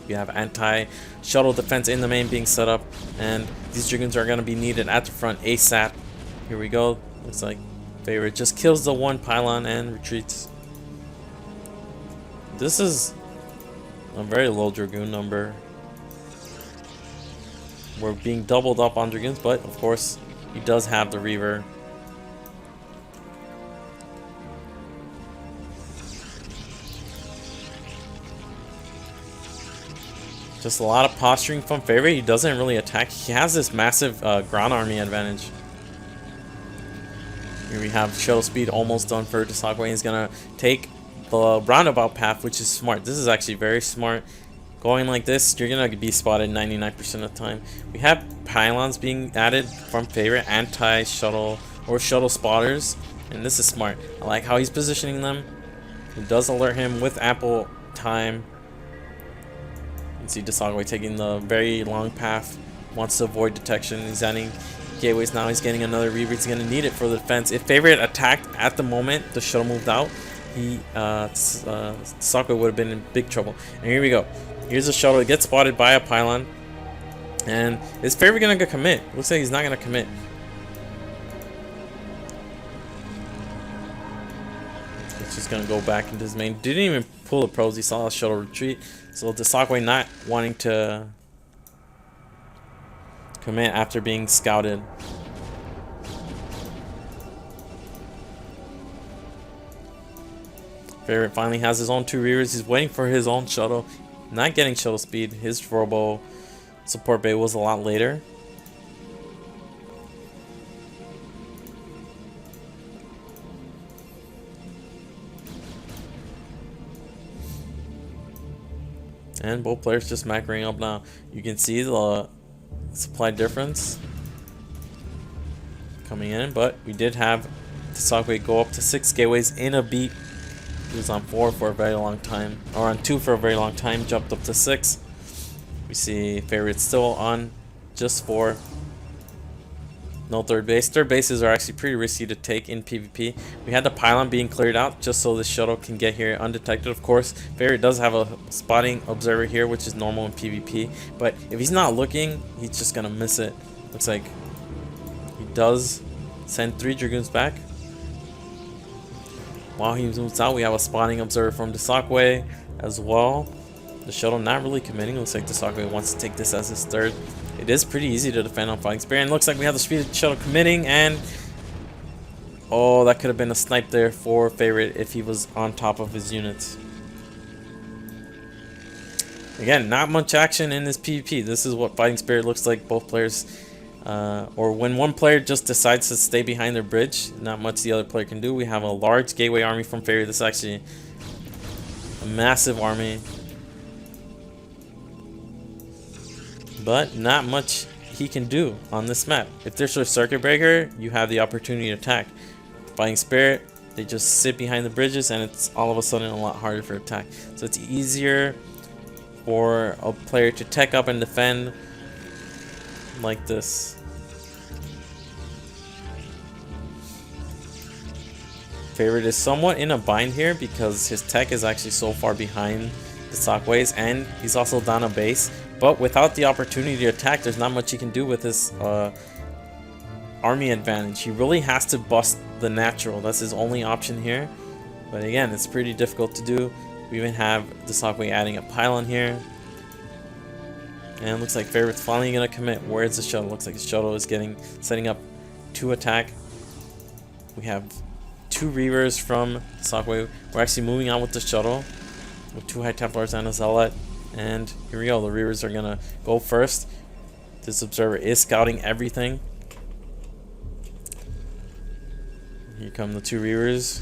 You have anti-shuttle defense in the main being set up, and these Dragoons are going to be needed at the front ASAP. Here we go. Looks like Favorite just kills the 1 pylon and retreats. This is a very low Dragoon number. We're being doubled up on Dragoons, but of course he does have the reaver. Just a lot of posturing from Favorite. He doesn't really attack. He has this massive ground army advantage. Here we have shuttle speed almost done for Desagwe. He's gonna take the roundabout path, which is smart. This is actually very smart. Going like this, you're gonna be spotted 99% of the time. We have pylons being added from Favorite, anti-shuttle or shuttle spotters, and this is smart. I like how he's positioning them. It does alert him with ample time. You can see Desagwe taking the very long path, wants to avoid detection. He's adding gateways now. He's getting another reaver. He's gonna need it for the defense. If Favorite attacked at the moment the shuttle moved out, Sakwe would have been in big trouble. And here we go. Here's a shuttle. It gets spotted by a pylon. And is Favorite gonna commit? Looks like he's not gonna commit. He's just gonna go back into his main. Didn't even pull the probes. He saw a shuttle retreat. So the Sakwe not wanting to commit after being scouted. Favorite finally has his own 2 reavers. He's waiting for his own shuttle. Not getting shuttle speed. His robo support bay was a lot later. And both players just macroing up now. You can see the supply difference coming in, but we did have the Sakwe go up to 6 gateways in a beat. He was on 4 for a very long time, or on 2 for a very long time, jumped up to 6. We see Favorite still on just 4. No third base. Third bases are actually pretty risky to take in PvP. We had the pylon being cleared out just so the shuttle can get here undetected. Of course, Favorite does have a spotting observer here, which is normal in PvP. But if he's not looking, he's just going to miss it. Looks like he does send 3 Dragoons back. While he moves out, we have a spotting observer from Desagwe as well. The shuttle not really committing. Looks like Desagwe wants to take this as his 3rd. It is pretty easy to defend on fighting spirit. And looks like we have the speed shuttle committing, and oh, that could have been a snipe there for Favorite if he was on top of his units. Again, not much action in this PvP. This is what fighting spirit looks like. Both players, or when one player just decides to stay behind their bridge, not much the other player can do. We have a large gateway army from Favorite. This is actually a massive army, but not much he can do on this map. If there's a circuit breaker, you have the opportunity to attack. Fighting Spirit, they just sit behind the bridges and it's all of a sudden a lot harder for attack. So it's easier for a player to tech up and defend like this. Favorite is somewhat in a bind here because his tech is actually so far behind the Shockwaves, and he's also down a base. But without the opportunity to attack, there's not much he can do with his army advantage. He really has to bust the natural. That's his only option here. But again, it's pretty difficult to do. We even have the Shockwave adding a pylon here. And it looks like Favorite's finally gonna commit. Where's the shuttle? Looks like the shuttle is setting up to attack. We have 2 Reavers from Shockwave. We're actually moving on with the shuttle with 2 High Templars and a Zealot. And here we go. The Reavers are gonna go first. This observer is scouting everything. Here come the 2 Reavers.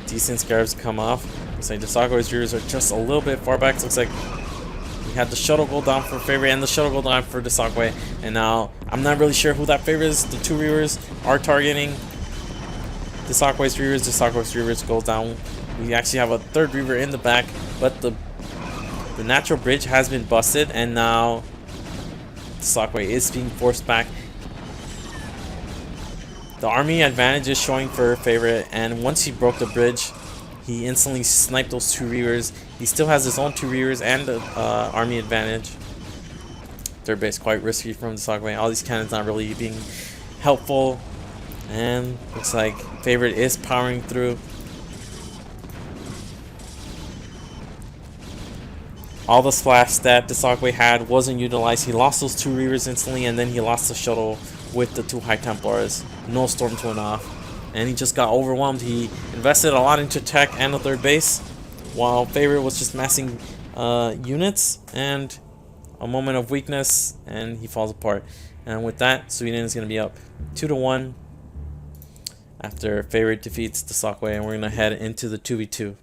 Decent Scarabs come off. Looks like the Shockwave Reavers are just a little bit far back. Looks like we had the shuttle go down for Favorite and the shuttle go down for the Shockwave. And now I'm not really sure who that Favorite is. The 2 Reavers are targeting the Shockwave Reavers. The Shockwave Reavers go down. We actually have a 3rd Reaver in the back, but the natural bridge has been busted, and now the Shockwave is being forced back. The army advantage is showing for Favorite, and once he broke the bridge, he instantly sniped those 2 Reavers. He still has his own 2 Reavers and the army advantage. 3rd base quite risky from the Shockwave. All these cannons not really being helpful, and looks like Favorite is powering through. All the splash that the Shockwave had wasn't utilized. He lost those 2 Reavers instantly, and then he lost the shuttle with the 2 High Templars. No Storms went off, and he just got overwhelmed. He invested a lot into tech and the 3rd base, while Favorite was just massing units, and a moment of weakness, and he falls apart. And with that, Sweden is going to be up 2-1 after Favorite defeats the Shockwave, and we're going to head into the 2v2.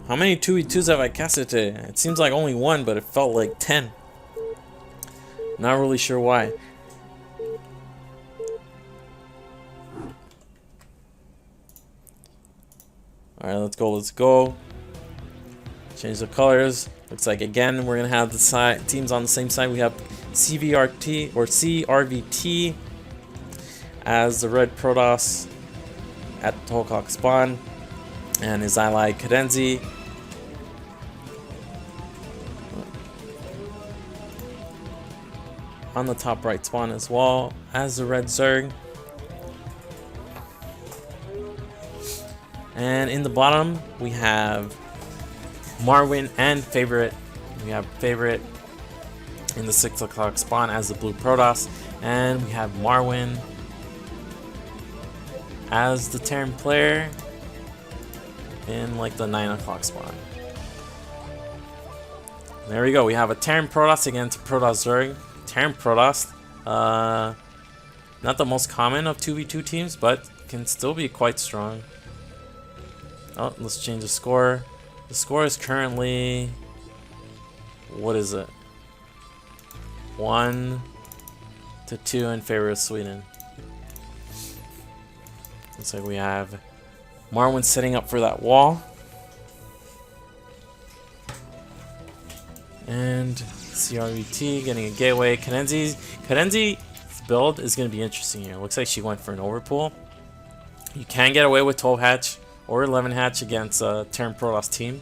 How many 2v2s have I casted today? It seems like only 1, but it felt like 10. Not really sure why. Alright, let's go. Change the colors. Looks like again we're gonna have the teams on the same side. We have CVRT or CRVT as the red Protoss at the Tolkok spawn, and his ally Cadenzi on the top right spawn as well as the red Zerg. And in the bottom we have Marwyn and Favorite. We have Favorite in the 6 o'clock spawn as the blue Protoss, and we have Marwyn as the Terran player in like the 9 o'clock spawn. There we go. We have a Terran Protoss against Protoss Zerg. Terran Protoss, not the most common of 2v2 teams, but can still be quite strong. Oh, let's change the score. The score is currently, what is it? 1-2 in favor of Sweden. Looks like we have Marwyn setting up for that wall. And CRVT getting a gateway. Cadenzi's build is going to be interesting here. Looks like she went for an overpull. You can get away with 12 hatch or 11 hatch against a Terran Protoss team.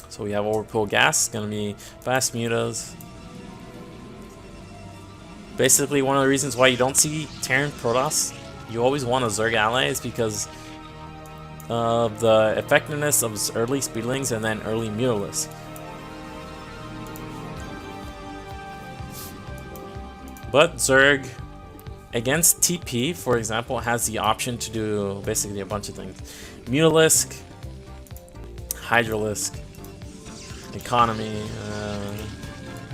So we have overpull gas. It's going to be fast mutas. Basically, one of the reasons why you don't see Terran Protoss, you always want a Zerg ally, is because of the effectiveness of early Speedlings and then early Mutalisks. But Zerg against TP, for example, has the option to do basically a bunch of things. Mutalisk, Hydralisk. Economy.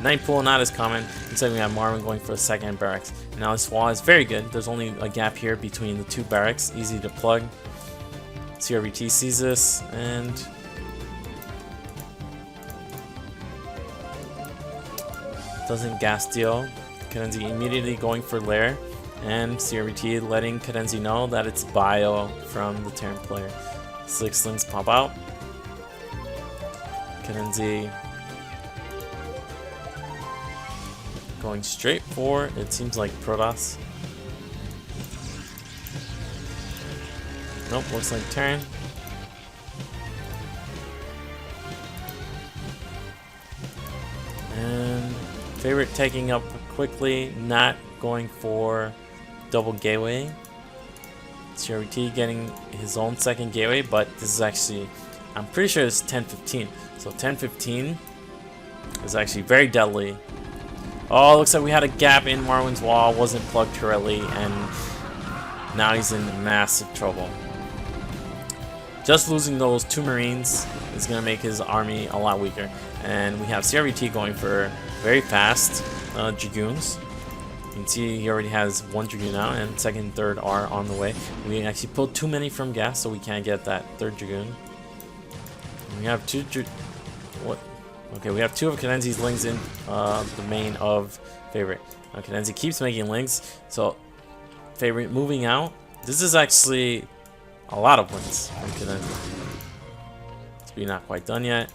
Night Pool, not as common. Instead, we have Marwyn going for the second barracks. Now, this wall is very good. There's only a gap here between the two barracks. Easy to plug. CRVT sees this and doesn't gas deal. Cadenzi immediately going for Lair, and CRVT letting Cadenzi know that it's bio from the Terran player. 6 slings pop out. Cadenzi going straight for, it seems like, Protoss. Nope, looks like Terran. And Favorite taking up quickly, not going for double gateway. CRVT getting his own second gateway, but this is actually, I'm pretty sure it's 10-15. So 10-15 is actually very deadly. Oh, looks like we had a gap in Marwyn's wall, wasn't plugged correctly, and now he's in massive trouble. Just losing those 2 Marines is going to make his army a lot weaker. And we have CRVT going for very fast Dragoons. You can see he already has 1 Dragoon now, and second and third are on the way. We actually pulled too many from gas, so we can't get that 3rd Dragoon. And we have 2 what? Okay, we have 2 of Cadenzi's lings in the main of Favorite. Now Cadenzi keeps making lings, so Favorite moving out. This is actually a lot of wins from Cadenzi. Speed not quite done yet.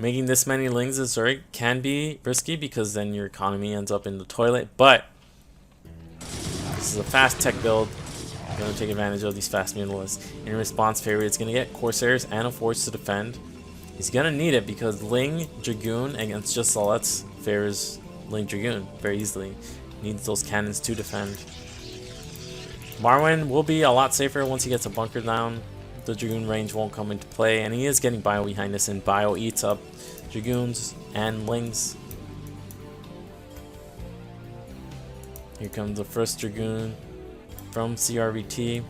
Making this many lings as Zerg can be risky because then your economy ends up in the toilet, but this is a fast tech build. Going to take advantage of these fast mutalisks. In response, Favorite is going to get Corsairs and a Force to defend. He's going to need it because Ling Dragoon against just Solets favors Ling Dragoon very easily. Needs those cannons to defend. Marwyn will be a lot safer once he gets a bunker down. The Dragoon range won't come into play, and he is getting bio behind this, and bio eats up Dragoons and Lings. Here comes the first Dragoon from CRVT.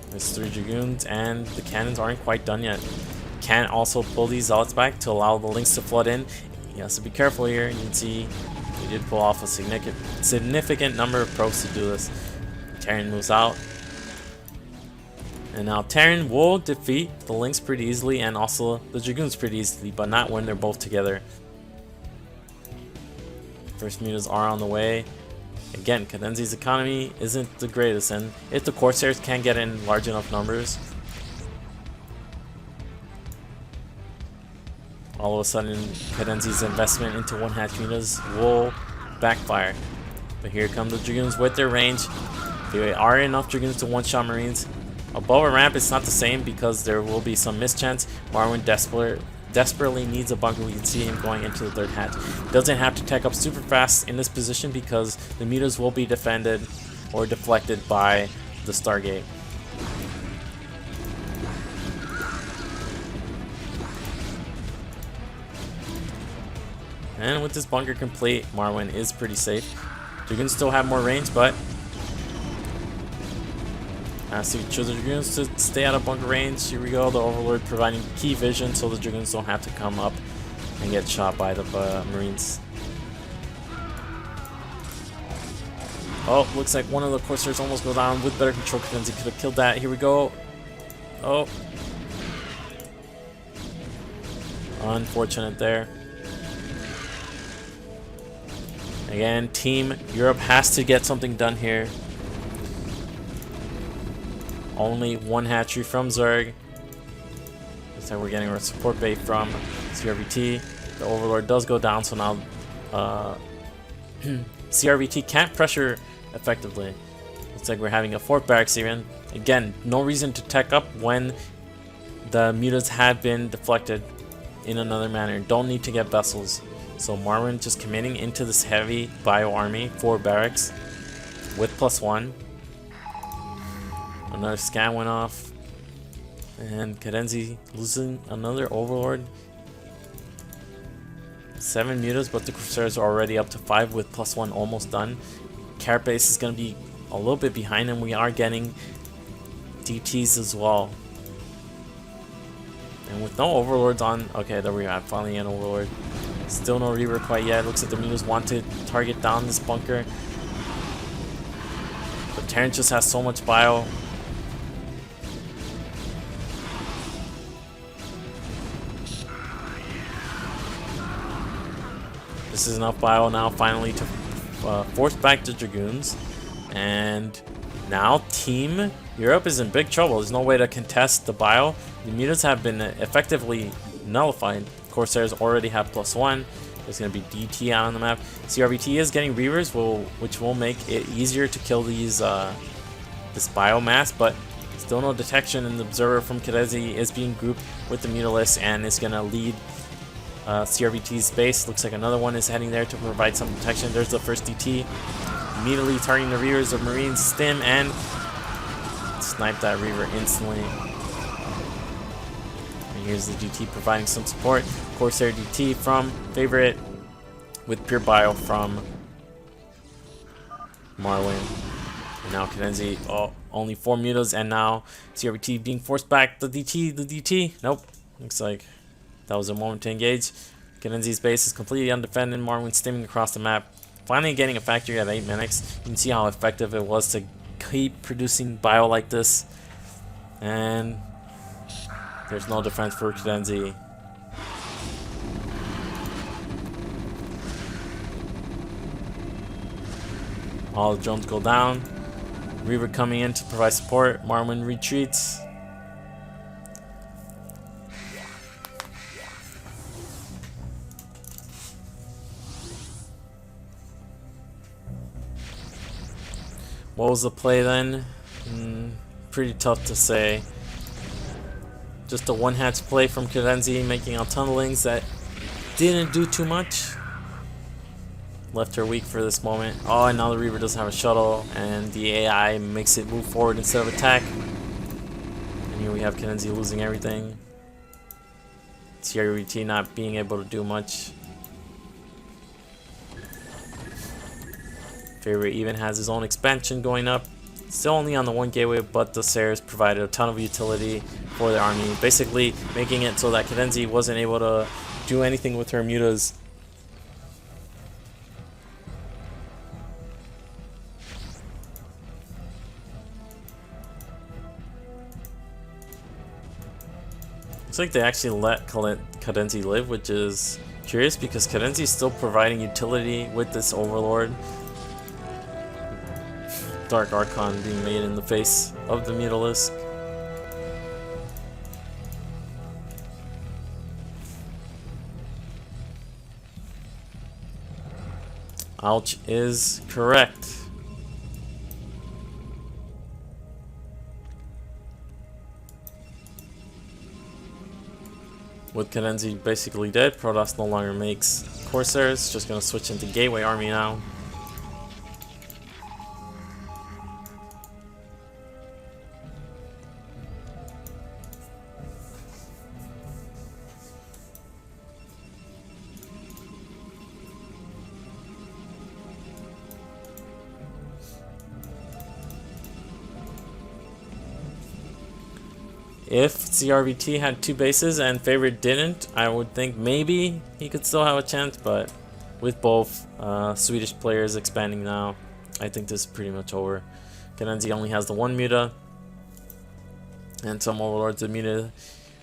There's 3 Dragoons, and the cannons aren't quite done yet. Can also pull these Zealots back to allow the Lings to flood in. He has to be careful here. You can see he did pull off a significant number of probes to do this. Terran moves out. And now Terran will defeat the Lings pretty easily, and also the Dragoons pretty easily, but not when they're both together. First mutas are on the way. Again, Cadenzi's economy isn't the greatest, and if the Corsairs can't get in large enough numbers, all of a sudden Cadenzi's investment into 1-hatch mutas will backfire. But here come the Dragoons with their range. There are enough Dragoons to one-shot Marines. Above a ramp, it's not the same because there will be some mischance. Marwyn desperately needs a bunker. We can see him going into the 3rd hatch. Doesn't have to tech up super fast in this position because the mutas will be defended or deflected by the Stargate. And with this bunker complete, Marwyn is pretty safe. Dragoons still have more range, but has to choose the Dragoons to stay out of bunker range. Here we go, the Overlord providing key vision so the Dragoons don't have to come up and get shot by the Marines. Oh, looks like one of the Corsairs almost go down. With better control, Cadenzi could have killed that. Here we go. Oh. Unfortunate there. Again, Team Europe has to get something done here. Only 1 hatchery from Zerg. Looks like we're getting our support bait from CRVT. The Overlord does go down, so now CRVT can't pressure effectively. Looks like we're having a 4th barracks even. Again, no reason to tech up when the mutas had been deflected in another manner. Don't need to get vessels. So Marwyn just committing into this heavy bio army, 4 barracks with +1. Another scan went off, and Cadenzi losing another Overlord. 7 mutas, but the Corsairs are already up to 5 with +1 almost done. Carapace is going to be a little bit behind him. We are getting DTs as well. And with no overlords on, okay, there we are, finally an overlord. Still no Reaver quite yet. Looks like the mutas want to target down this bunker. But Terran just has so much bio. This is enough bio now finally to force back the Dragoons. And now Team Europe is in big trouble. There's no way to contest the bio. The mutas have been effectively nullified. Corsairs already have +1. There's going to be DT out on the map. CRBT is getting Reavers, which will make it easier to kill these this biomass, but still no detection, and the observer from Kadezi is being grouped with the Mutalisk and is going to lead CRBT's base. Looks like another one is heading there to provide some protection. There's the first DT. Immediately targeting the Reavers of Marine Stim and snipe that Reaver instantly. And here's the DT providing some support. Corsair DT from Favorite with pure bio from Marwin. And now Cadenzi, only 4 mutas, and now CRBT being forced back. The DT, nope. Looks like that was a moment to engage. Cadenzi's base is completely undefended. Marwin stimming across the map. Finally getting a factory at 8 minutes. You can see how effective it was to keep producing bio like this. And there's no defense for Cadenzi. All the drones go down. Reaver coming in to provide support. Marwin retreats. What was the play then? Pretty tough to say. Just a one-hatch play from Cadenzi, making out tunnelings that didn't do too much. Left her weak for this moment. Oh, and now the Reaver doesn't have a shuttle, and the AI makes it move forward instead of attack. And here we have Cadenzi losing everything. CRBT not being able to do much. Favorite even has his own expansion going up. Still only on the 1 gateway, but the Sers provided a ton of utility for the army, basically making it so that Cadenzi wasn't able to do anything with her mutas. Looks like they actually let Cadenzi live, which is curious because Cadenzi is still providing utility with this Overlord. Dark Archon being made in the face of the Mutalisk. Ouch is correct. With Cadenzi basically dead, Protoss no longer makes Corsairs. Just gonna switch into Gateway Army now. If CRBT had 2 bases and Favorite didn't, I would think maybe he could still have a chance, but with both Swedish players expanding now, I think this is pretty much over. Cadenzi only has the 1 muta, and some Overlords of muta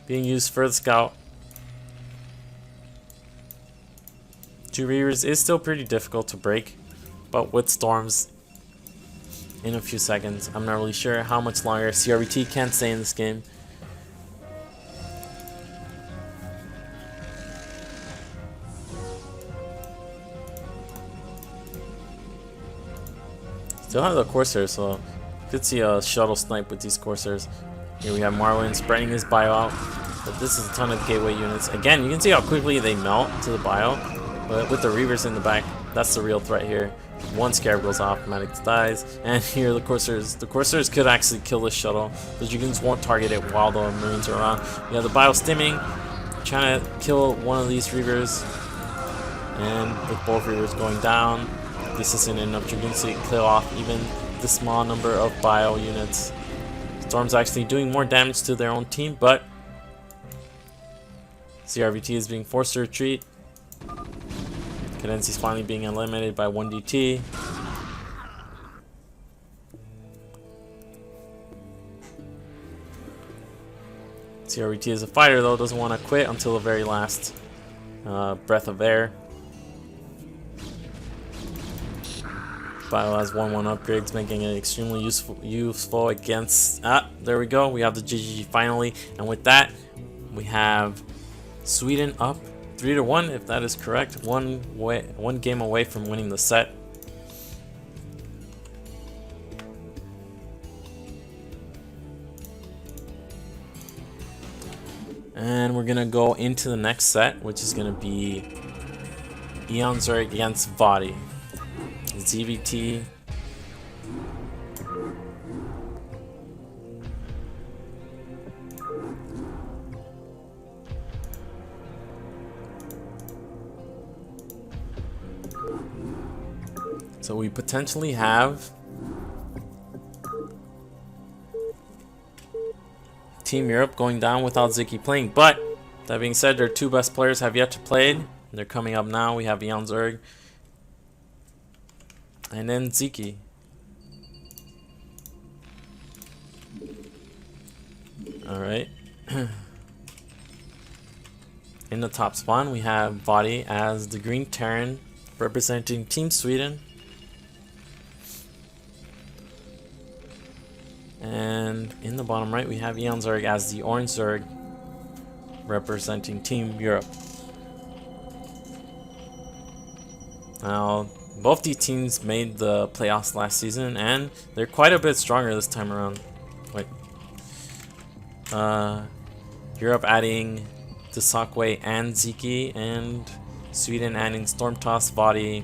being used for the scout. 2 Reavers is still pretty difficult to break, but with Storms in a few seconds, I'm not really sure how much longer CRBT can stay in this game. Still have the Corsairs, so you could see a shuttle snipe with these Corsairs. Here we have Marwin spreading his bio out, but this is a ton of gateway units. Again, you can see how quickly they melt to the bio, but with the Reavers in the back, that's the real threat here. 1 Scarab goes off, Maddox dies, and here the Corsairs could actually kill this shuttle. The Dragoons won't target it while the Marines are around. We have the bio stimming, trying to kill one of these Reavers. And with both readers going down, this isn't enough Dragoons to kill off even the small number of bio units. Storm's actually doing more damage to their own team, but CRVT is being forced to retreat. Cadency's finally being eliminated by 1DT. CRVT is a fighter though, doesn't want to quit until the very last breath of air. Bio has 1-1 upgrades, making it extremely useful against... there we go. We have the GG finally. And with that, we have Sweden up 3-1, if that is correct. One game away from winning the set. And we're going to go into the next set, which is going to be Eon Zerg against Vadi. ZVT. So we potentially have Team Europe going down without Ziki playing, but that being said, their two best players have yet to play. They're coming up now. We have Eon Zerg and then Ziki. Alright. In the top spawn, we have Vadi as the Green Terran representing Team Sweden. And in the bottom right, we have Eon Zerg as the Orange Zerg representing Team Europe. Now, both these teams made the playoffs last season, and they're quite a bit stronger this time around. Wait. Europe adding Desakwe and Ziki, and Sweden adding Stormtoss, Vadi.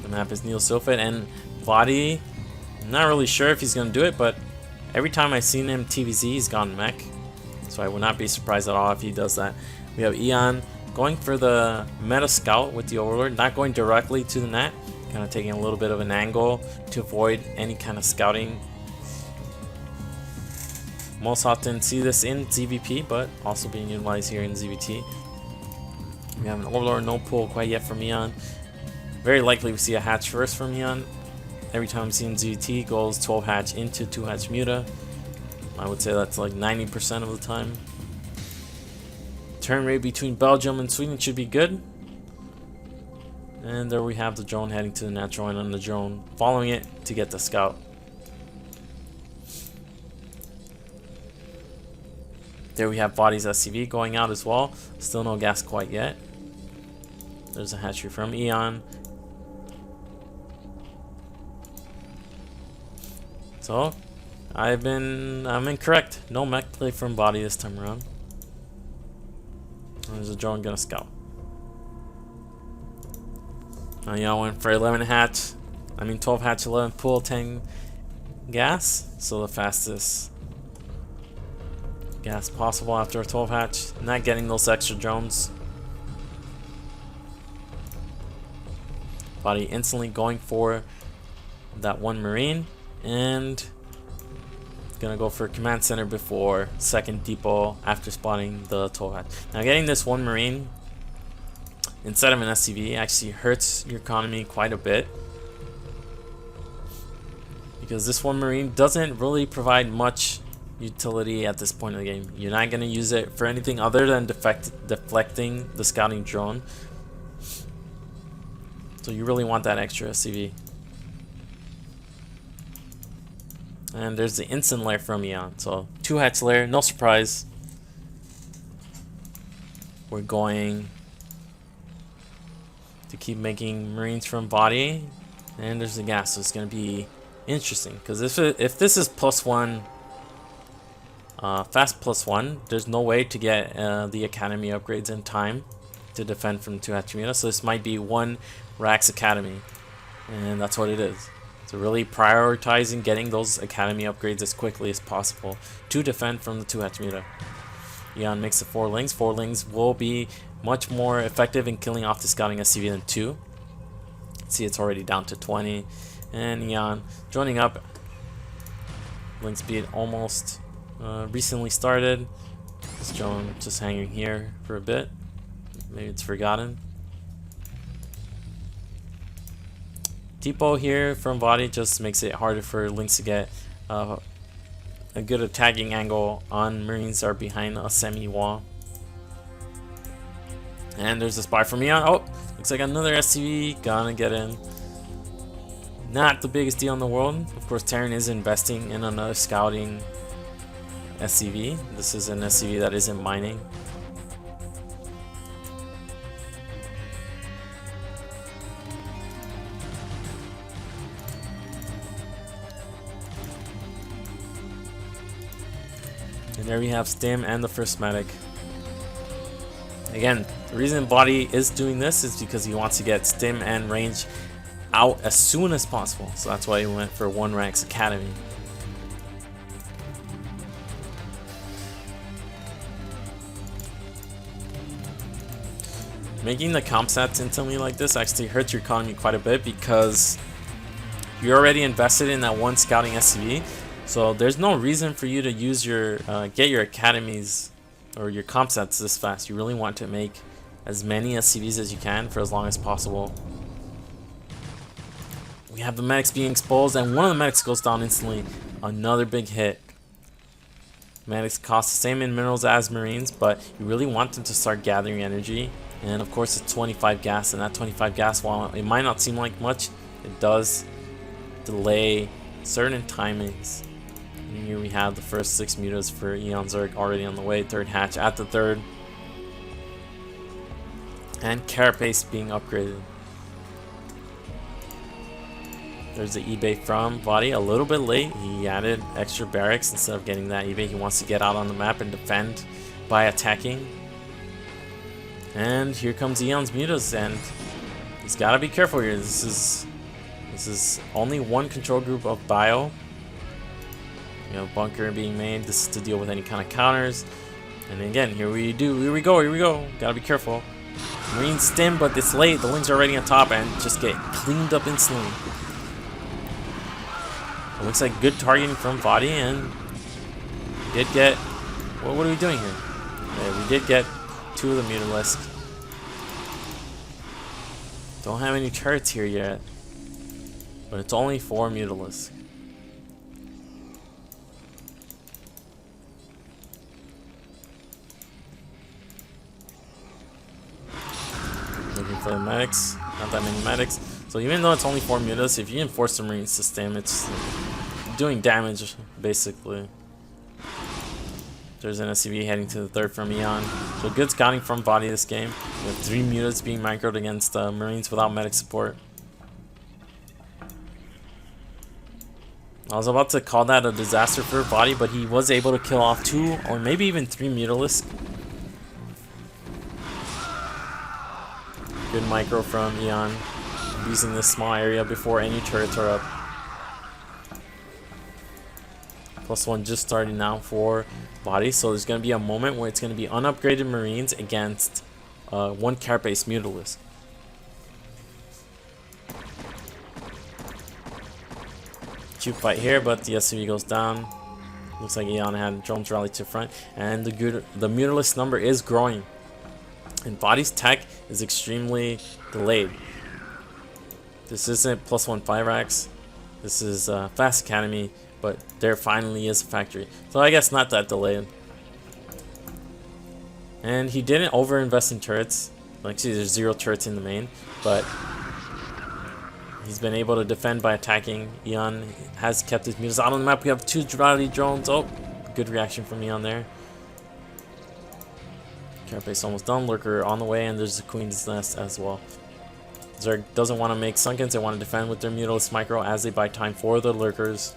The map is Neil Silfit, and Vadi, I'm not really sure if he's going to do it, but every time I've seen him TVZ, he's gone mech. So I would not be surprised at all if he does that. We have Eon going for the meta scout with the Overlord, not going directly to the net, kind of taking a little bit of an angle to avoid any kind of scouting. Most often see this in ZVP, but also being utilized here in ZVT. We have an Overlord, no pull quite yet from Eon. Very likely we see a hatch first from Eon. Every time I'm seeing ZVT goes 12 hatch into 2 hatch muta. I would say that's like 90% of the time. Turn rate between Belgium and Sweden should be good. And there we have the drone heading to the natural, and then the drone following it to get the scout. There we have Vadi's SCV going out as well. Still no gas quite yet. There's a hatchery from Eon. So I'm incorrect. No mech play from Vadi this time around. There's a drone gonna scout. Now Eon went for 11 hatch. 12 hatch, 11 pull, 10 gas. So the fastest gas possible after a 12 hatch. Not getting those extra drones. Vadi instantly going for that one Marine, and gonna go for command center before second depot after spotting the 12 hatch. Now getting this one Marine instead of an SCV actually hurts your economy quite a bit, because this one Marine doesn't really provide much utility at this point in the game. You're not gonna use it for anything other than deflecting the scouting drone. So you really want that extra SCV. And there's the instant lair from Eon. So 2 hatch lair, no surprise. We're going to keep making Marines from Vadi. And there's the gas, so it's going to be interesting. Because if this is +1, fast +1, there's no way to get the Academy upgrades in time to defend from 2 hatch muta. So this might be 1 Rax Academy. And that's what it is. So really prioritizing getting those academy upgrades as quickly as possible to defend from the 2-hatch muta. Eon makes the 4 lings. 4 lings will be much more effective in killing off the scouting SCV than 2. See, it's already down to 20. And Eon joining up. Link speed almost recently started. This drone just hanging here for a bit. Maybe it's forgotten. Depot here from body just makes it harder for Lynx to get a good attacking angle on Marines that are behind a semi-wall. And there's a spy from Eon. Oh, looks like another SCV gonna get in. Not the biggest deal in the world. Of course, Terran is investing in another scouting SCV. This is an SCV that isn't mining. And there we have Stim and the first medic. Again, the reason Body is doing this is because he wants to get Stim and range out as soon as possible. So that's why he went for 1 ranks academy. Making the comp stats instantly like this actually hurts your economy quite a bit because you're already invested in that 1 scouting SCV. So there's no reason for you to use your get your academies or your comp sets this fast. You really want to make as many SCVs as you can for as long as possible. We have the medics being exposed, and one of the medics goes down instantly. Another big hit. Medics cost the same in minerals as Marines, but you really want them to start gathering energy. And of course it's 25 gas, and that 25 gas, while it might not seem like much, it does delay certain timings. And here we have the first 6 mutas for Eon Zerg already on the way. 3rd hatch at the 3rd. And Carapace being upgraded. There's the eBay from Body, a little bit late. He added extra barracks instead of getting that eBay. He wants to get out on the map and defend by attacking. And here comes Eon's mutas, and he's got to be careful here. This is only 1 control group of bio. You know, bunker being made. This is to deal with any kind of counters. And again, here we go. Gotta be careful. Marine stim, but it's late. The lings are already on top and just get cleaned up instantly. It looks like good targeting from Body, and we did get. What are we doing here? Yeah, we did get 2 of the Mutalisk. Don't have any turrets here yet, but it's only 4 Mutalisk. Looking for the medics. Not that many medics. So even though it's only 4 mutas, if you enforce the Marine system, it's doing damage basically. There's an SCV heading to the 3rd from Eon. So good scouting from Body this game, with 3 mutas being microed against Marines without medic support. I was about to call that a disaster for Body, but he was able to kill off 2 or maybe even 3 Mutalisk. Good micro from Eon, using this small area before any turrets are up. +1 just starting now for Body, so there's going to be a moment where it's going to be unupgraded Marines against 1 Carapace Mutalisk. Cute fight here, but the SCV goes down. Looks like Eon had drones rally to front, and the Mutalisk number is growing. And Body's tech is extremely delayed. This isn't +1 5-racks. This is Fast Academy, but there finally is a factory. So I guess not that delayed. And he didn't overinvest in turrets. Like, see, there's 0 turrets in the main, but he's been able to defend by attacking. Eon has kept his mutas out on the map. We have 2 rally drones. Oh, good reaction from Eon there. Carapace almost done. Lurker on the way, and there's the Queen's Nest as well. Zerg doesn't want to make Sunkens. They want to defend with their Mutalisk micro as they buy time for the Lurkers.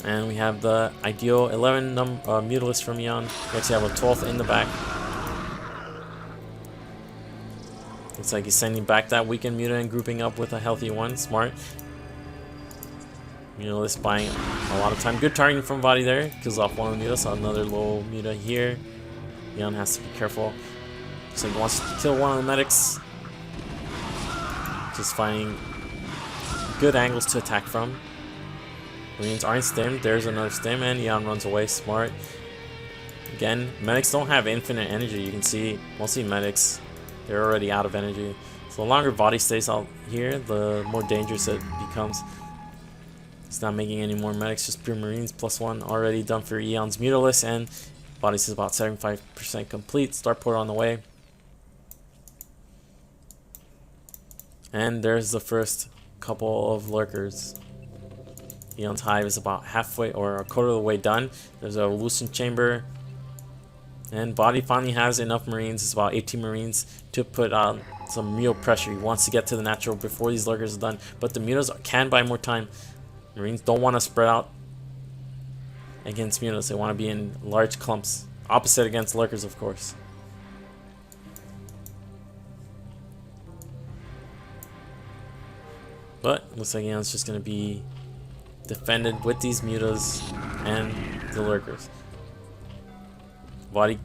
And we have the ideal 11 Mutalisk from Eon. We actually have a 12th in the back. Looks like he's sending back that weakened Muta and grouping up with a healthy one. Smart. Mutalisk buying a lot of time. Good targeting from Body there. Kills off one of the Mutas. So another low Muta here. Eon has to be careful. Looks like he wants to kill one of the medics. Just finding good angles to attack from. Marines aren't stimmed. There's another stim, and Eon runs away. Smart. Again, medics don't have infinite energy. You can see mostly medics, they're already out of energy. So the longer Body stays out here, the more dangerous it becomes. It's not making any more medics, just pure Marines. +1 already done for Eon's Mutalisk, and Body's is about 75% complete. Starport on the way. And there's the first couple of lurkers. Eon's Hive is about halfway or a quarter of the way done. There's a loosened chamber. And Body finally has enough Marines. It's about 18 Marines to put on some real pressure. He wants to get to the natural before these lurkers are done. But the Mutas can buy more time. Marines don't want to spread out against Mutas. They want to be in large clumps. Opposite against lurkers, of course. But looks like Eon's just going to be defended with these Mutas and the lurkers. Body,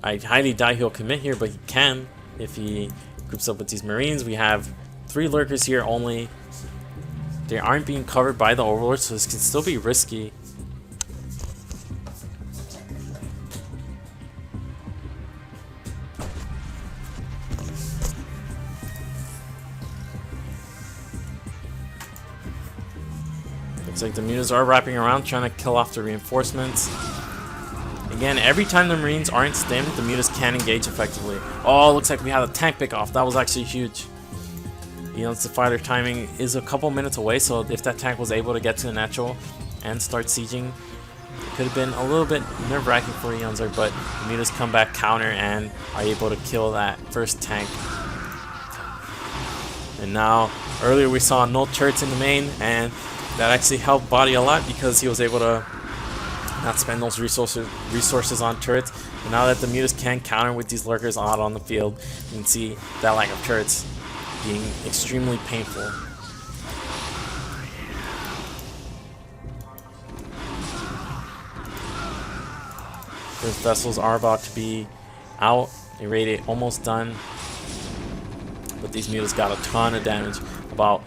I highly doubt he'll commit here, but he can if he groups up with these Marines. We have 3 lurkers here only. They aren't being covered by the Overlord, so this can still be risky. Looks like the Mutas are wrapping around, trying to kill off the reinforcements. Again, every time the Marines aren't stimmed, the Mutas can engage effectively. Oh, looks like we had a tank pick off. That was actually huge. Eon's fighter timing is a couple minutes away, so if that tank was able to get to the natural and start sieging, it could have been a little bit nerve-wracking for Eon's, but the Mutas come back counter and are able to kill that first tank. And now, earlier we saw no turrets in the main, and that actually helped Body a lot because he was able to not spend those resources on turrets. And now that the Mutas can counter with these lurkers out on the field, you can see that lack of turrets being extremely painful. Those vessels are about to be out. Irradiate almost done. But these Mutas got a ton of damage. About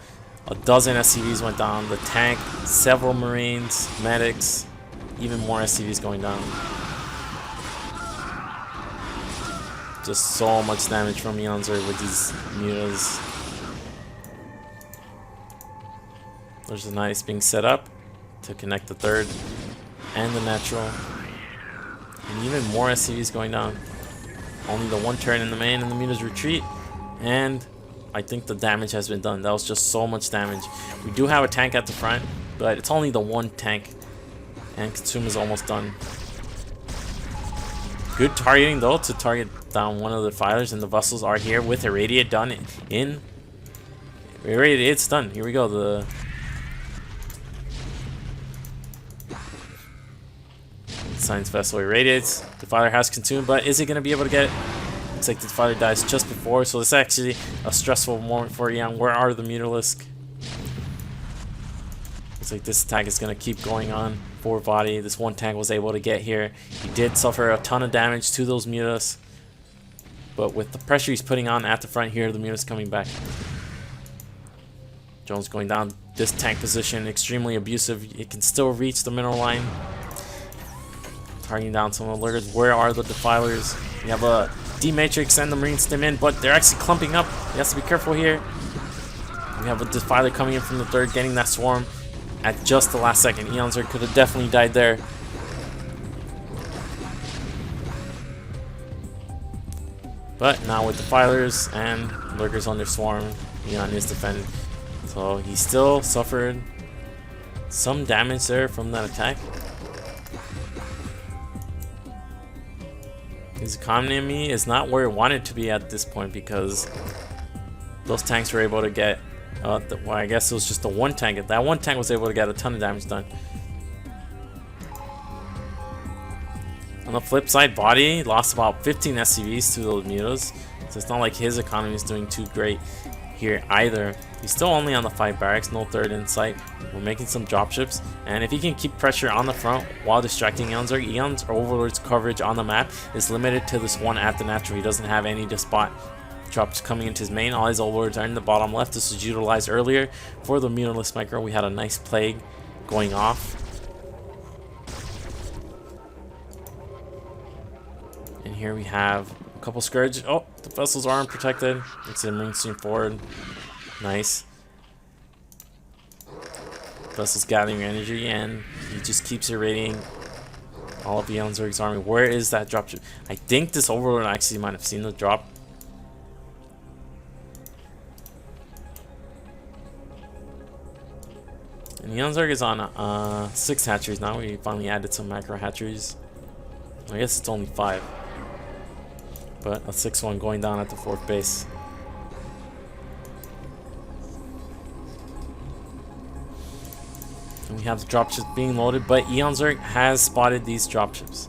a dozen SCVs went down. The tank, several Marines, medics, even more SCVs going down. Just so much damage from Eonzer with these Mutas. There's a nice being set up to connect the third and the natural. And even more SCVs going down. Only the one turret in the main and the Mutas retreat. And I think the damage has been done. That was just so much damage. We do have a tank at the front, but it's only the one tank. And Consume is almost done. Good targeting though to target down one of the fighters, and the vessels are here with Irradiate done in. Irradiate, it's done. Here we go. The Science vessel irradiates. The fighter has Consumed, but is he going to be able to get it? Looks like the fighter dies just before, so this is actually a stressful moment for Eon. Where are the Mutalisk? Looks like this attack is going to keep going on for Body. This one tank was able to get here. He did suffer a ton of damage to those Mutas, but with the pressure he's putting on at the front here, the Mutas coming back. Jones going down. This tank position extremely abusive. It can still reach the mineral line. Targeting down some of the lurkers. Where are the Defilers? We have a D-Matrix and the Marines stem in, but they're actually clumping up. He has to be careful here. We have a Defiler coming in from the third, getting that swarm at just the last second. Eonzer could have definitely died there. But now with Defilers and lurkers under swarm, Eon is defended. So he still suffered some damage there from that attack. His economy is not where it wanted to be at this point because those tanks were able to get, well, I guess it was just the one tank. That one tank was able to get a ton of damage done. On the flip side, Body lost about 15 SCVs to those Mutas. So it's not like his economy is doing too great here either. He's still only on the 5 barracks, no third in sight. We're making some dropships, and if he can keep pressure on the front while distracting Eonzerg, Eon's Overlord's coverage on the map is limited to this one at the natural. He doesn't have any to spot drops coming into his main. All his Overlords are in the bottom left. This was utilized earlier for the Mutalist Micro. We had a nice plague going off. And here we have a couple Scourge. Oh, the vessels aren't protected. Looks like Marine Stream forward. Nice. Vessel's gathering energy, and he just keeps irradiating all of Eonzerg's army. Where is that dropship? I think this Overlord actually might have seen the drop. And Eonzerg is on 6 hatcheries now. We finally added some macro hatcheries. I guess it's only 5. But a 6th one going down at the 4th base. And we have the dropships being loaded, but Eonzerg has spotted these dropships.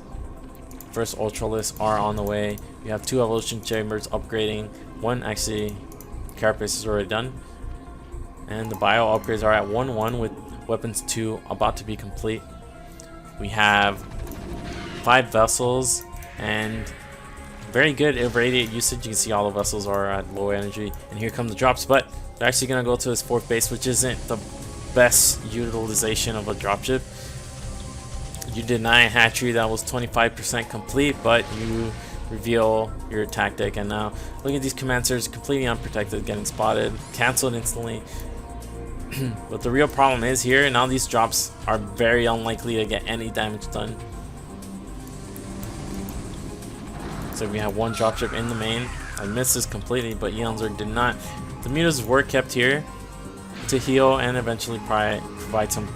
First Ultralists are on the way. We have 2 evolution chambers upgrading. 1 actually carapace is already done. And the bio upgrades are at 1-1 with weapons 2 about to be complete. We have 5 vessels and very good irradiate usage. You can see all the vessels are at low energy. And here come the drops, but they're actually going to go to his 4th base, which isn't the best utilization of a dropship. You deny a hatchery that was 25% complete, but you reveal your tactic. And now look at these commanders, completely unprotected, getting spotted, cancelled instantly. But the real problem is here, now these drops are very unlikely to get any damage done. So we have 1 dropship in the main. I missed this completely, but Eonzerg did not. The mutas were kept here to heal and eventually provide some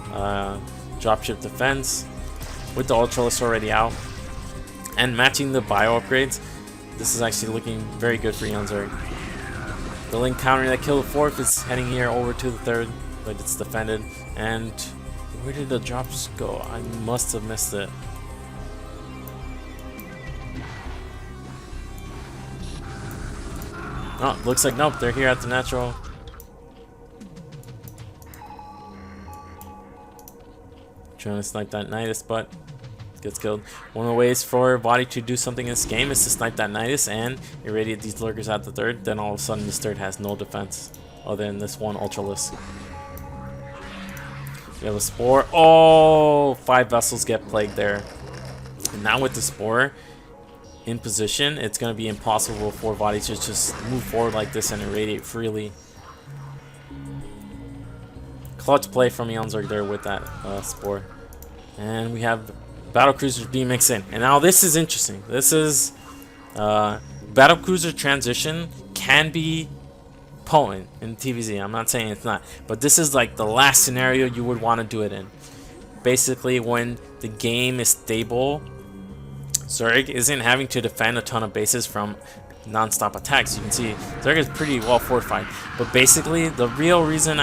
dropship defense with the Ultralisk already out. And matching the bio upgrades, this is actually looking very good for Eonzerg. The link counter that killed the 4th is heading here over to the 3rd, but it's defended. And where did the drops go? I must have missed it. Oh, looks like nope, they're here at the natural. Trying to snipe that Nidus, but gets killed. One of the ways for Body to do something in this game is to snipe that Nidus and irradiate these lurkers at the 3rd. Then all of a sudden this 3rd has no defense other than this one Ultralisk. We have a Spore. Oh, 5 vessels get plagued there. And now with the Spore in position, it's going to be impossible for Body to just move forward like this and irradiate freely. Clutch play from Eonzerg there with that Spore. And we have battle cruisers being mixed in. And now this is interesting. This is battle cruiser transition can be potent in TVZ. I'm not saying it's not, but this is like the last scenario you would want to do it in. Basically, when the game is stable, Zerg isn't having to defend a ton of bases from non-stop attacks. You can see Zerg is pretty well fortified. But basically, the real reason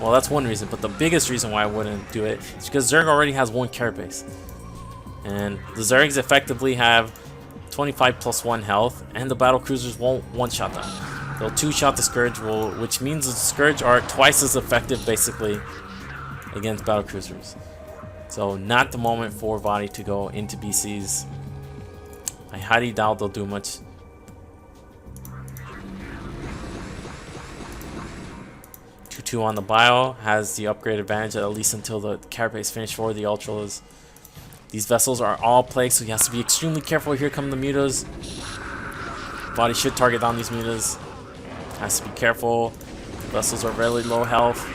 well, that's one reason, but the biggest reason why I wouldn't do it is because Zerg already has 1 carapace. And the Zergs effectively have 25 plus 1 health, and the battle cruisers won't one-shot them. They'll 2-shot the Scourge, which means the Scourge are twice as effective, basically, against battle cruisers. So, not the moment for Body to go into BCs. I highly doubt they'll do much. Two on the bio has the upgrade advantage at least until the carapace finish for the Ultras. These vessels are all plagued, so he has to be extremely careful. Here come the mutas. Body should target down these mutas. Has to be careful. The vessels are really low health.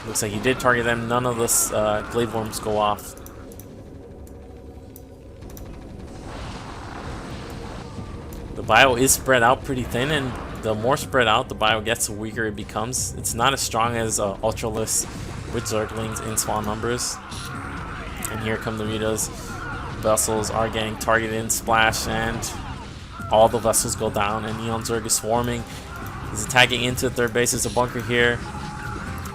Looks like he did target them. None of the glade worms go off. The bio is spread out pretty thin, and the more spread out the bio gets, the weaker it becomes. It's not as strong as Ultralisk with Zerglings in small numbers. And here come the mutas. Vessels are getting targeted in splash, and all the vessels go down, and Eonzerg is swarming. He's attacking into the 3rd base. There's a bunker here.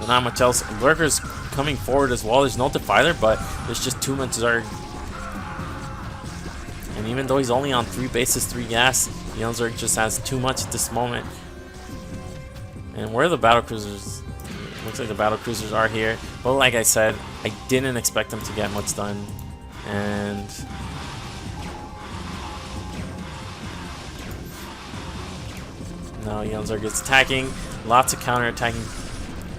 But not much else. Lurkers coming forward as well. There's no Defiler, but there's just too much Zerg. And even though he's only on 3 bases, 3 gas, Yunzerg just has too much at this moment. And where are the battle cruisers? Looks like the battle cruisers are here. But like I said, I didn't expect them to get much done. And now Yunzerg is attacking. Lots of counter-attacking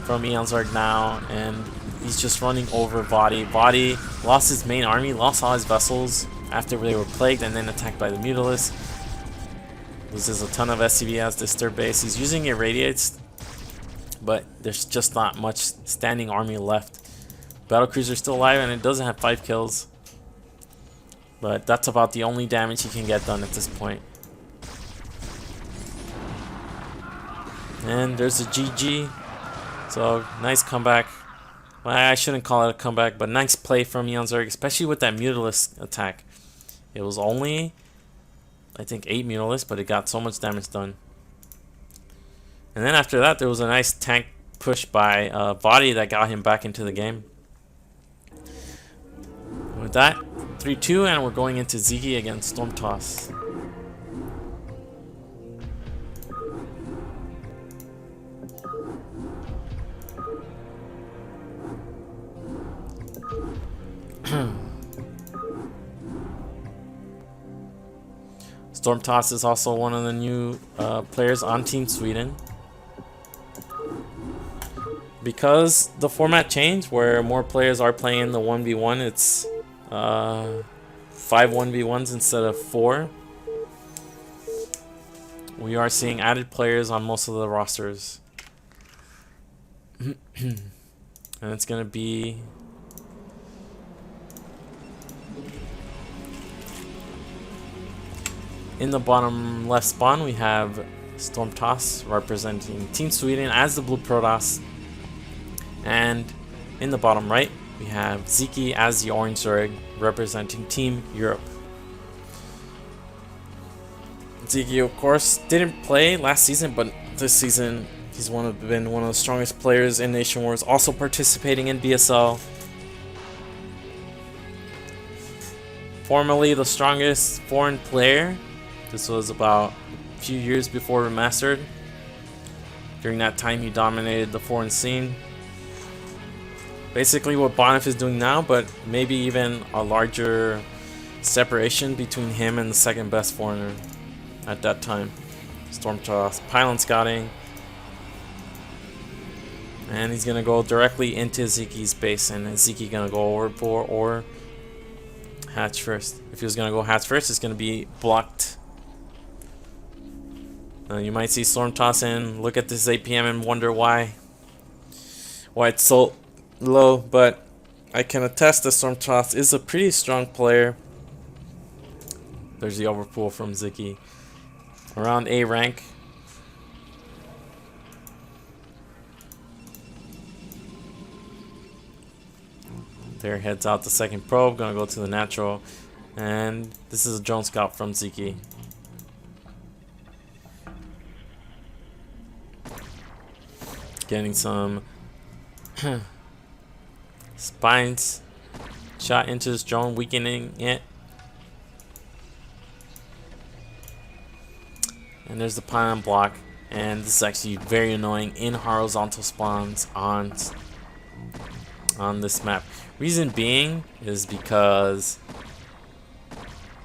from Yunzerg now. And he's just running over Vadi. Vadi lost his main army, lost all his vessels after they were plagued and then attacked by the Mutalisk. Loses a ton of SCV as Disturb base. He's using Irradiates, but there's just not much standing army left. Battlecruiser's still alive and it doesn't have 5 kills. But that's about the only damage he can get done at this point. And there's a GG. So, nice comeback. Well, I shouldn't call it a comeback, but nice play from Yunzerg, especially with that Mutalisk attack. It was only, I think, 8 Mutalisks, but it got so much damage done. And then after that, there was a nice tank push by Vadi that got him back into the game. With that, 3-2, and we're going into Ziki against Stormtoss. Stormtoss is also one of the new players on Team Sweden. Because the format changed where more players are playing the 1v1, it's 5 1v1s instead of 4. We are seeing added players on most of the rosters. And it's going to be in the bottom left spawn, we have Stormtoss representing Team Sweden as the Blue Protoss. And in the bottom right, we have Ziki as the Orange Zerg representing Team Europe. Ziki, of course, didn't play last season, but this season he's been one of the strongest players in Nation Wars, also participating in BSL. Formerly the strongest foreign player. This was about a few years before Remastered. During that time, he dominated the foreign scene. Basically what Bonif is doing now, but maybe even a larger separation between him and the second best foreigner at that time. Stormtoss, pylon scouting. And he's going to go directly into Ziki's base, and Ziki going to go overboard or hatch first. If he was going to go hatch first, it's going to be blocked. You might see Stormtoss in, look at this APM and wonder why it's so low, but I can attest that Stormtoss is a pretty strong player. There's the overpull from Ziki. Around A rank. There heads out the second probe, gonna go to the natural. And this is a drone scout from Ziki. Getting some spines shot into this drone, weakening it. And there's the pylon block, and this is actually very annoying in horizontal spawns on this map. Reason being is because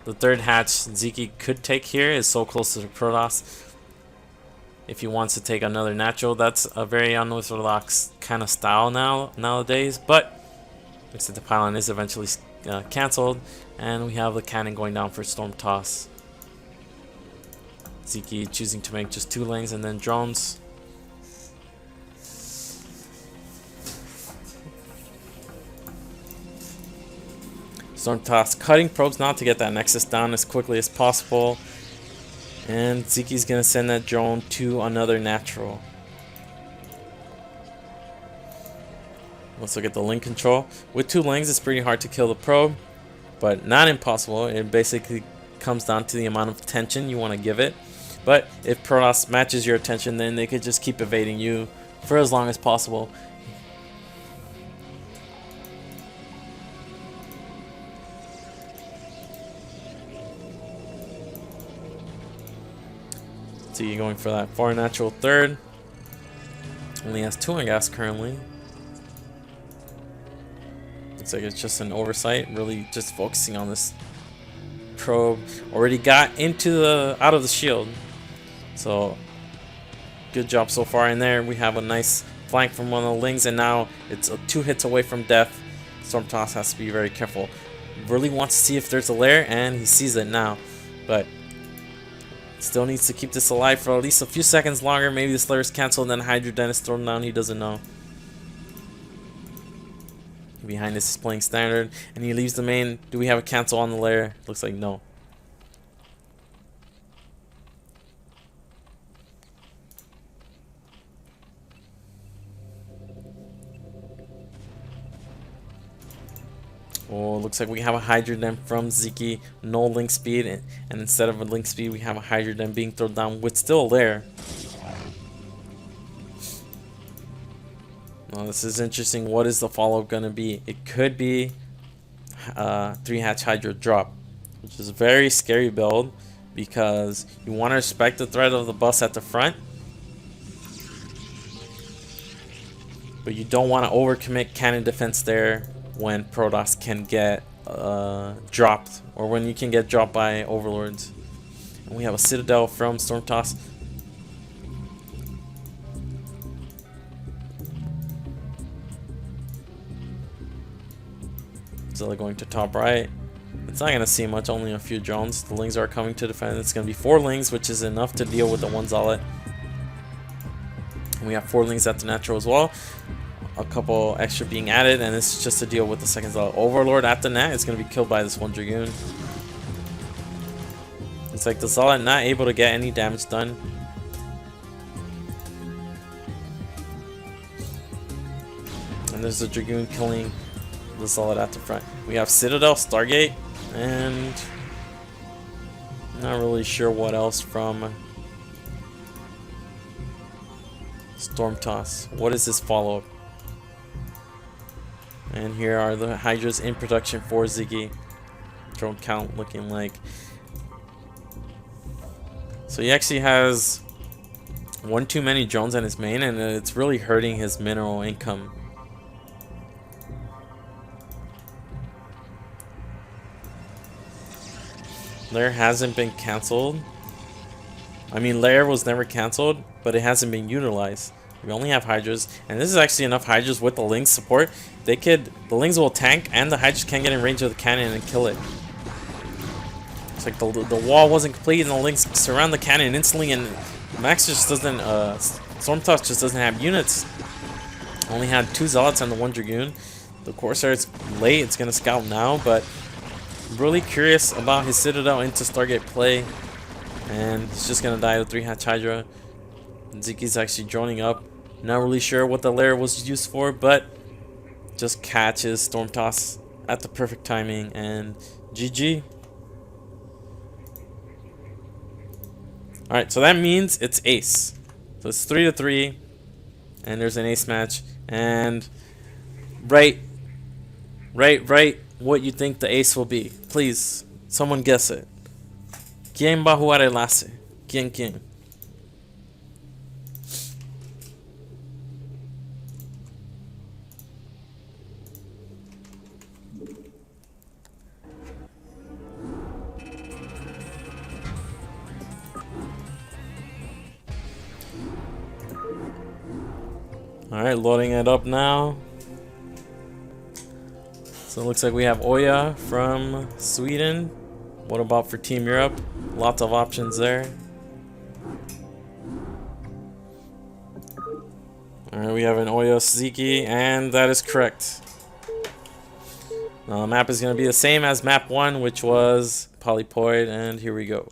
the third hatch Ziki could take here is so close to the Protoss. If he wants to take another natural, that's a very unorthodox kind of style nowadays. But looks like the pylon is eventually cancelled, and we have the cannon going down for Stormtoss. Ziki choosing to make just 2 lanes and then drones. Stormtoss cutting probes now to get that Nexus down as quickly as possible. And Ziki's going to send that drone to another natural. Let's look at the link control. With 2 lanes, it's pretty hard to kill the probe, but not impossible. It basically comes down to the amount of attention you want to give it. But if Protoss matches your attention, then they could just keep evading you for as long as possible. Ziggy going for that foreign natural third. Only has 2 on gas currently. Looks like it's just an oversight. Really just focusing on this probe. Already got into the out of the shield. So good job so far in there. We have a nice flank from one of the Lings, and now it's 2 hits away from death. Stormtoss has to be very careful. Really wants to see if there's a lair, and he sees it now. But still needs to keep this alive for at least a few seconds longer. Maybe this lair is cancelled and then Hydro Den is thrown down. He doesn't know. Behind this is playing standard, and he leaves the main. Do we have a cancel on the lair? Looks like no. Oh, looks like we have a Hydro Den from Ziki. No link speed, and instead of a link speed, we have a Hydro Den being thrown down with still a lair. Oh, this is interesting. What is the follow-up gonna be? It could be 3-hatch Hydro drop, which is a very scary build because you want to respect the threat of the bus at the front, but you don't want to overcommit cannon defense there when Protoss can get dropped, or when you can get dropped by Overlords. And we have a Citadel from Stormtoss. Zilla going to top right. It's not going to see much, only a few drones. The Lings are coming to defend. It's going to be 4 Lings, which is enough to deal with the 1 Zealot. And we have 4 Lings at the natural as well. A couple extra being added, and this is just to deal with the 2nd Zealot. Overlord at the net is going to be killed by this 1 Dragoon. It's like the Zealot not able to get any damage done. And there's a Dragoon killing the Zealot at the front. We have Citadel, Stargate, and not really sure what else from Stormtoss. What is this follow-up? And here are the Hydras in production for Ziggy. Drone count looking like. So he actually has 1 too many drones on his main, and it's really hurting his mineral income. Lair hasn't been cancelled. I mean, Lair was never cancelled, but it hasn't been utilized. We only have Hydras, and this is actually enough Hydras with the Lings support. The Lings will tank, and the Hydras can get in range of the cannon and kill it. It's like the wall wasn't complete, and the Lings surround the cannon instantly, and Max just doesn't, Stormtoss just doesn't have units. Only had 2 Zealots and the 1 Dragoon. The Corsair is late, it's going to scout now, but really curious about his Citadel into Stargate play, and he's just gonna die to 3-hatch Hydra. Ziki's actually droning up. Not really sure what the lair was used for, but just catches Stormtoss at the perfect timing, and GG. Alright, so that means it's ace. So it's 3-3, and there's an ace match, and right what you think the ace will be. Please, someone guess it. ¿Quién va a jugar el ace? ¿Quién? Alright, loading it up now. So it looks like we have Oya from Sweden. What about for Team Europe? Lots of options there. Alright, we have an Oya Ziki, and that is correct. Now the map is going to be the same as map 1, which was Polypoid, and here we go.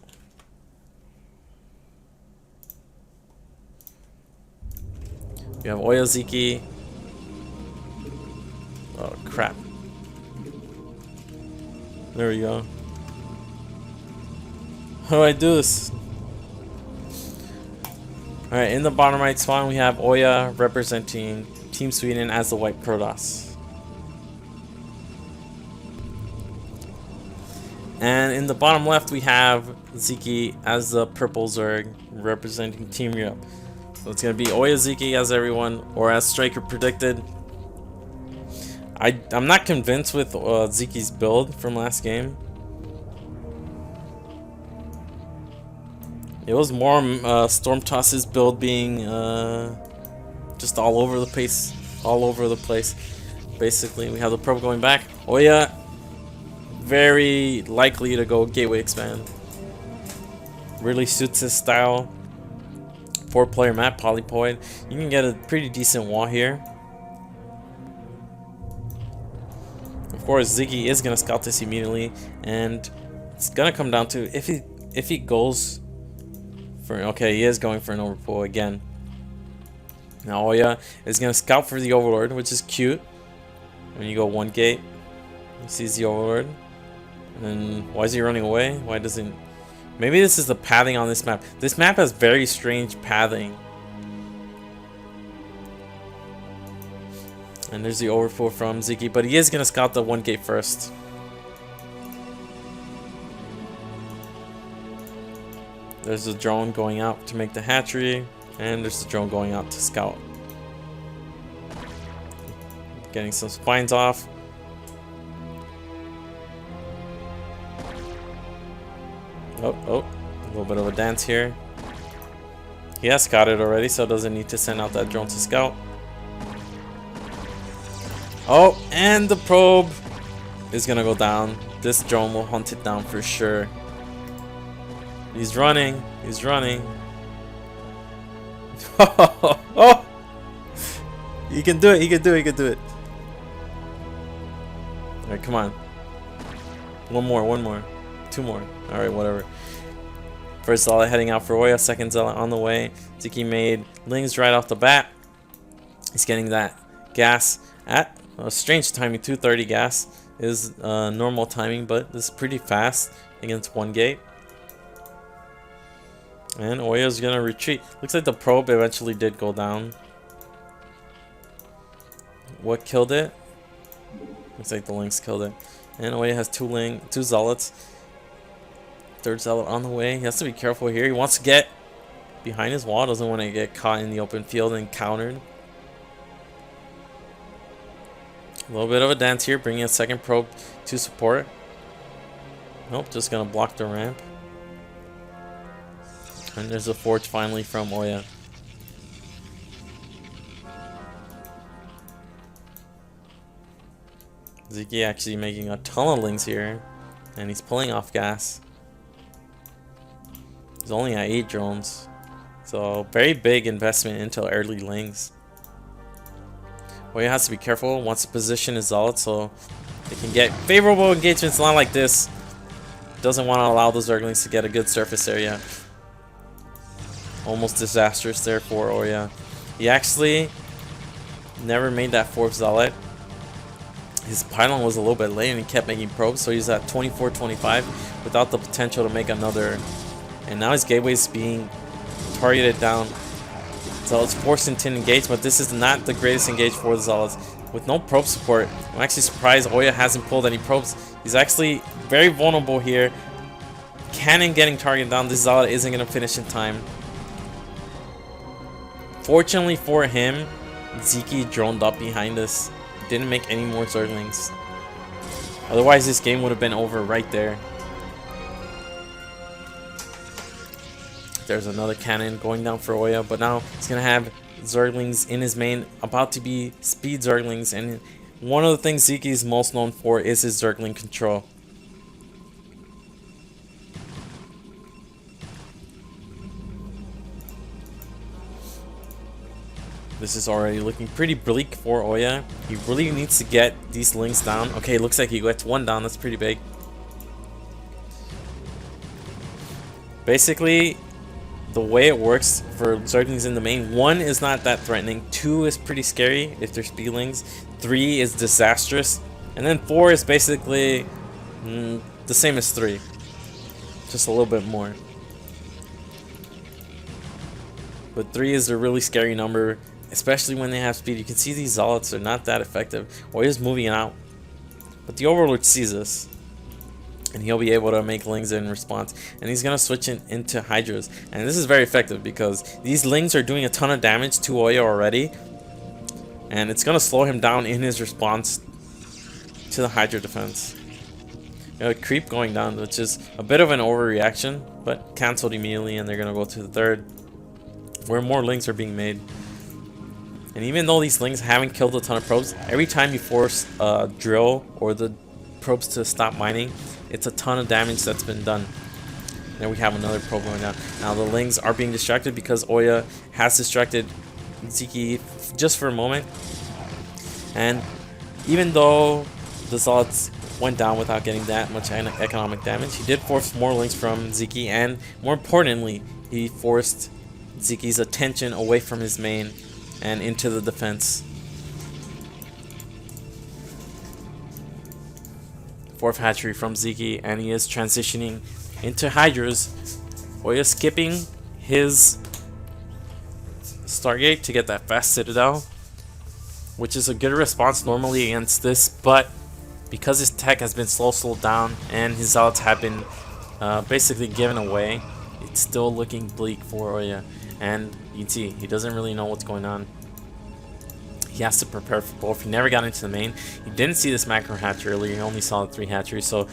We have Oya Ziki. Oh crap. There we go. How do I do this? Alright, in the bottom right spawn we have Oya representing Team Sweden as the white Protoss. And in the bottom left, we have Ziki as the purple Zerg representing Team Europe. So it's going to be Oya Ziki as everyone, or as Striker predicted. I'm not convinced with Ziki's build from last game. It was more Stormtoss's build being just all over the place. Basically, we have the probe going back. Oya, very likely to go gateway expand. Really suits his style. 4-player map, polypoid. You can get a pretty decent wall here. Of course, Ziggy is gonna scout this immediately, and it's gonna come down to if he goes for, okay, he is going for an overpull again. Now Oya is gonna scout for the Overlord, which is cute. When you go one gate, he sees the Overlord. And why is he running away? Why doesn't... Maybe this is the pathing on this map. This map has very strange pathing. And there's the overpull from Ziki, but he is going to scout the one gate first. There's the drone going out to make the hatchery, and there's the drone going out to scout. Getting some spines off. Oh, a little bit of a dance here. He has scouted already, so doesn't need to send out that drone to scout. Oh, and the probe is gonna go down. This drone will hunt it down for sure. He's running. He's running. Oh! He can do it. He can do it. He can do it. All right, come on. One more. Two more. All right, whatever. First zealot heading out for Oya. Second zealot on the way. Ziki made Lings right off the bat. He's getting that gas at strange timing. 230 gas is normal timing, but this is pretty fast against one gate. And Oya's gonna retreat. Looks like the probe eventually did go down. What killed it? Looks like the Lynx killed it. And Oya has two zealots. Third zealot on the way. He has to be careful here. He wants to get behind his wall. Doesn't want to get caught in the open field and countered. A little bit of a dance here. Bringing a second probe to support. Nope, just going to block the ramp. And there's a forge finally from Oya. Ziki actually making a ton of Lings here. And he's pulling off gas. He's only at 8 drones. So very big investment into early Lings. Oya has to be careful. Wants to position his zealot so they can get favorable engagements. Not like this. Doesn't want to allow the Zerglings to get a good surface area. Almost disastrous there for Oya. He actually never made that 4th zealot. His pylon was a little bit late and he kept making probes, so he's at 24-25 without the potential to make another. And now his gateway is being targeted down. Zealots forced into an engage, but this is not the greatest engage for the Zealots. With no probe support, I'm actually surprised Oya hasn't pulled any probes. He's actually very vulnerable here. Cannon getting targeted down. This Zealot isn't going to finish in time. Fortunately for him, Ziki droned up behind us. Didn't make any more Zerglings. Otherwise, this game would have been over right there. There's another cannon going down for Oya, but now he's going to have Zerglings in his main, about to be speed Zerglings. And one of the things Ziki is most known for is his Zergling control. This is already looking pretty bleak for Oya. He really needs to get these Lings down. Okay, looks like he gets one down. That's pretty big. Basically, the way it works for Zerglings in the main, 1 is not that threatening, 2 is pretty scary if they're speedlings, 3 is disastrous, and then 4 is basically the same as 3, just a little bit more. But 3 is a really scary number, especially when they have speed. You can see these Zealots are not that effective. Oya's moving out, but the Overlord sees this. and he'll be able to make Lings in response. And he's gonna switch into Hydras, and this is very effective because these Lings are doing a ton of damage to Oya already, and it's gonna slow him down in his response to the Hydra defense. You know, creep going down, which is a bit of an overreaction, but cancelled immediately, and they're gonna go to the third, where more Lings are being made. And even though these Lings haven't killed a ton of probes, every time you force a drill or the probes to stop mining, it's a ton of damage that's been done. Now we have another probe going down. Now the Lings are being distracted because Oya has distracted Ziki just for a moment. And even though the Zealots went down without getting that much economic damage, he did force more Lings from Ziki, and more importantly, he forced Ziki's attention away from his main and into the defense. Fourth hatchery from Ziki, and he is transitioning into Hydras. Oya skipping his Stargate to get that fast Citadel, which is a good response normally against this, but because his tech has been slowed down and his Zealots have been basically given away, it's still looking bleak for Oya. And you can see he doesn't really know what's going on. He has to prepare for both. He never got into the main. He didn't see this macro hatchery earlier. He only saw the 3 hatcheries. So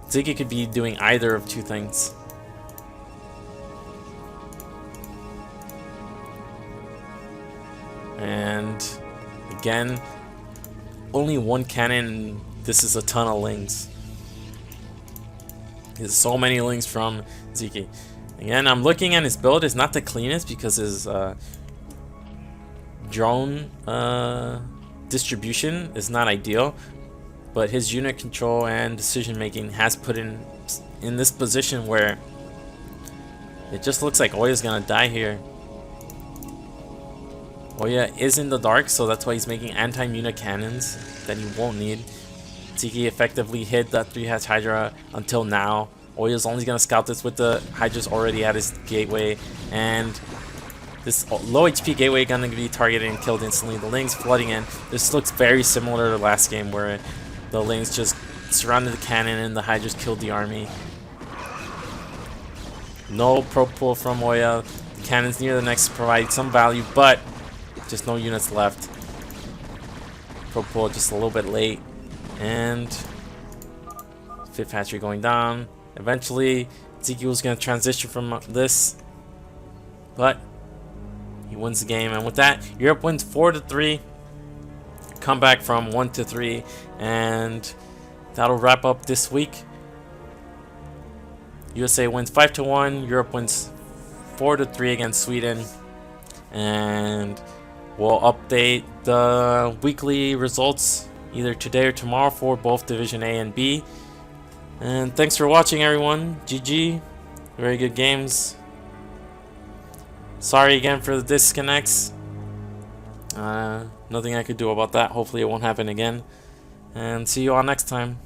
Ziki could be doing either of 2 things. And again, only 1 cannon. This is a ton of Lings. There's so many Lings from Ziki. Again, I'm looking at his build. It's not the cleanest because his drone distribution is not ideal, but his unit control and decision making has put in this position where it just looks like Oya's gonna die here. Oya is in the dark, so that's why he's making anti-Muna cannons that he won't need. Ziki effectively hid that 3-hatch Hydra until now. Oya's only going to scout this with the Hydras already at his gateway, and this low HP gateway going to be targeted and killed instantly. The Lings flooding in. This looks very similar to last game where the Lings just surrounded the cannon and the Hydras killed the army. No probe pull from Oya. The cannons near the next provide some value, but just no units left. Probe pull just a little bit late, and 5th hatchery going down. Eventually, Ziki was going to transition from this, but he wins the game. And with that, Europe wins 4-3. Come back from 1-3, and that'll wrap up this week. USA wins 5-1. Europe wins 4-3 against Sweden, and we'll update the weekly results either today or tomorrow for both Division A and B. And thanks for watching, everyone. GG. Very good games. Sorry again for the disconnects. Nothing I could do about that. Hopefully it won't happen again. And see you all next time.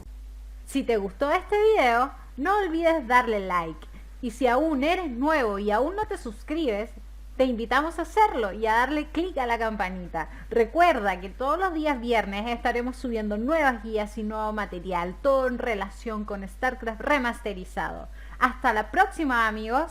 Si te gustó este video, no olvides darle like. Y si aún eres nuevo y aún no te suscribes, te invitamos a hacerlo y a darle clic a la campanita. Recuerda que todos los días viernes estaremos subiendo nuevas guías y nuevo material, todo en relación con Starcraft remasterizado. Hasta la próxima, amigos.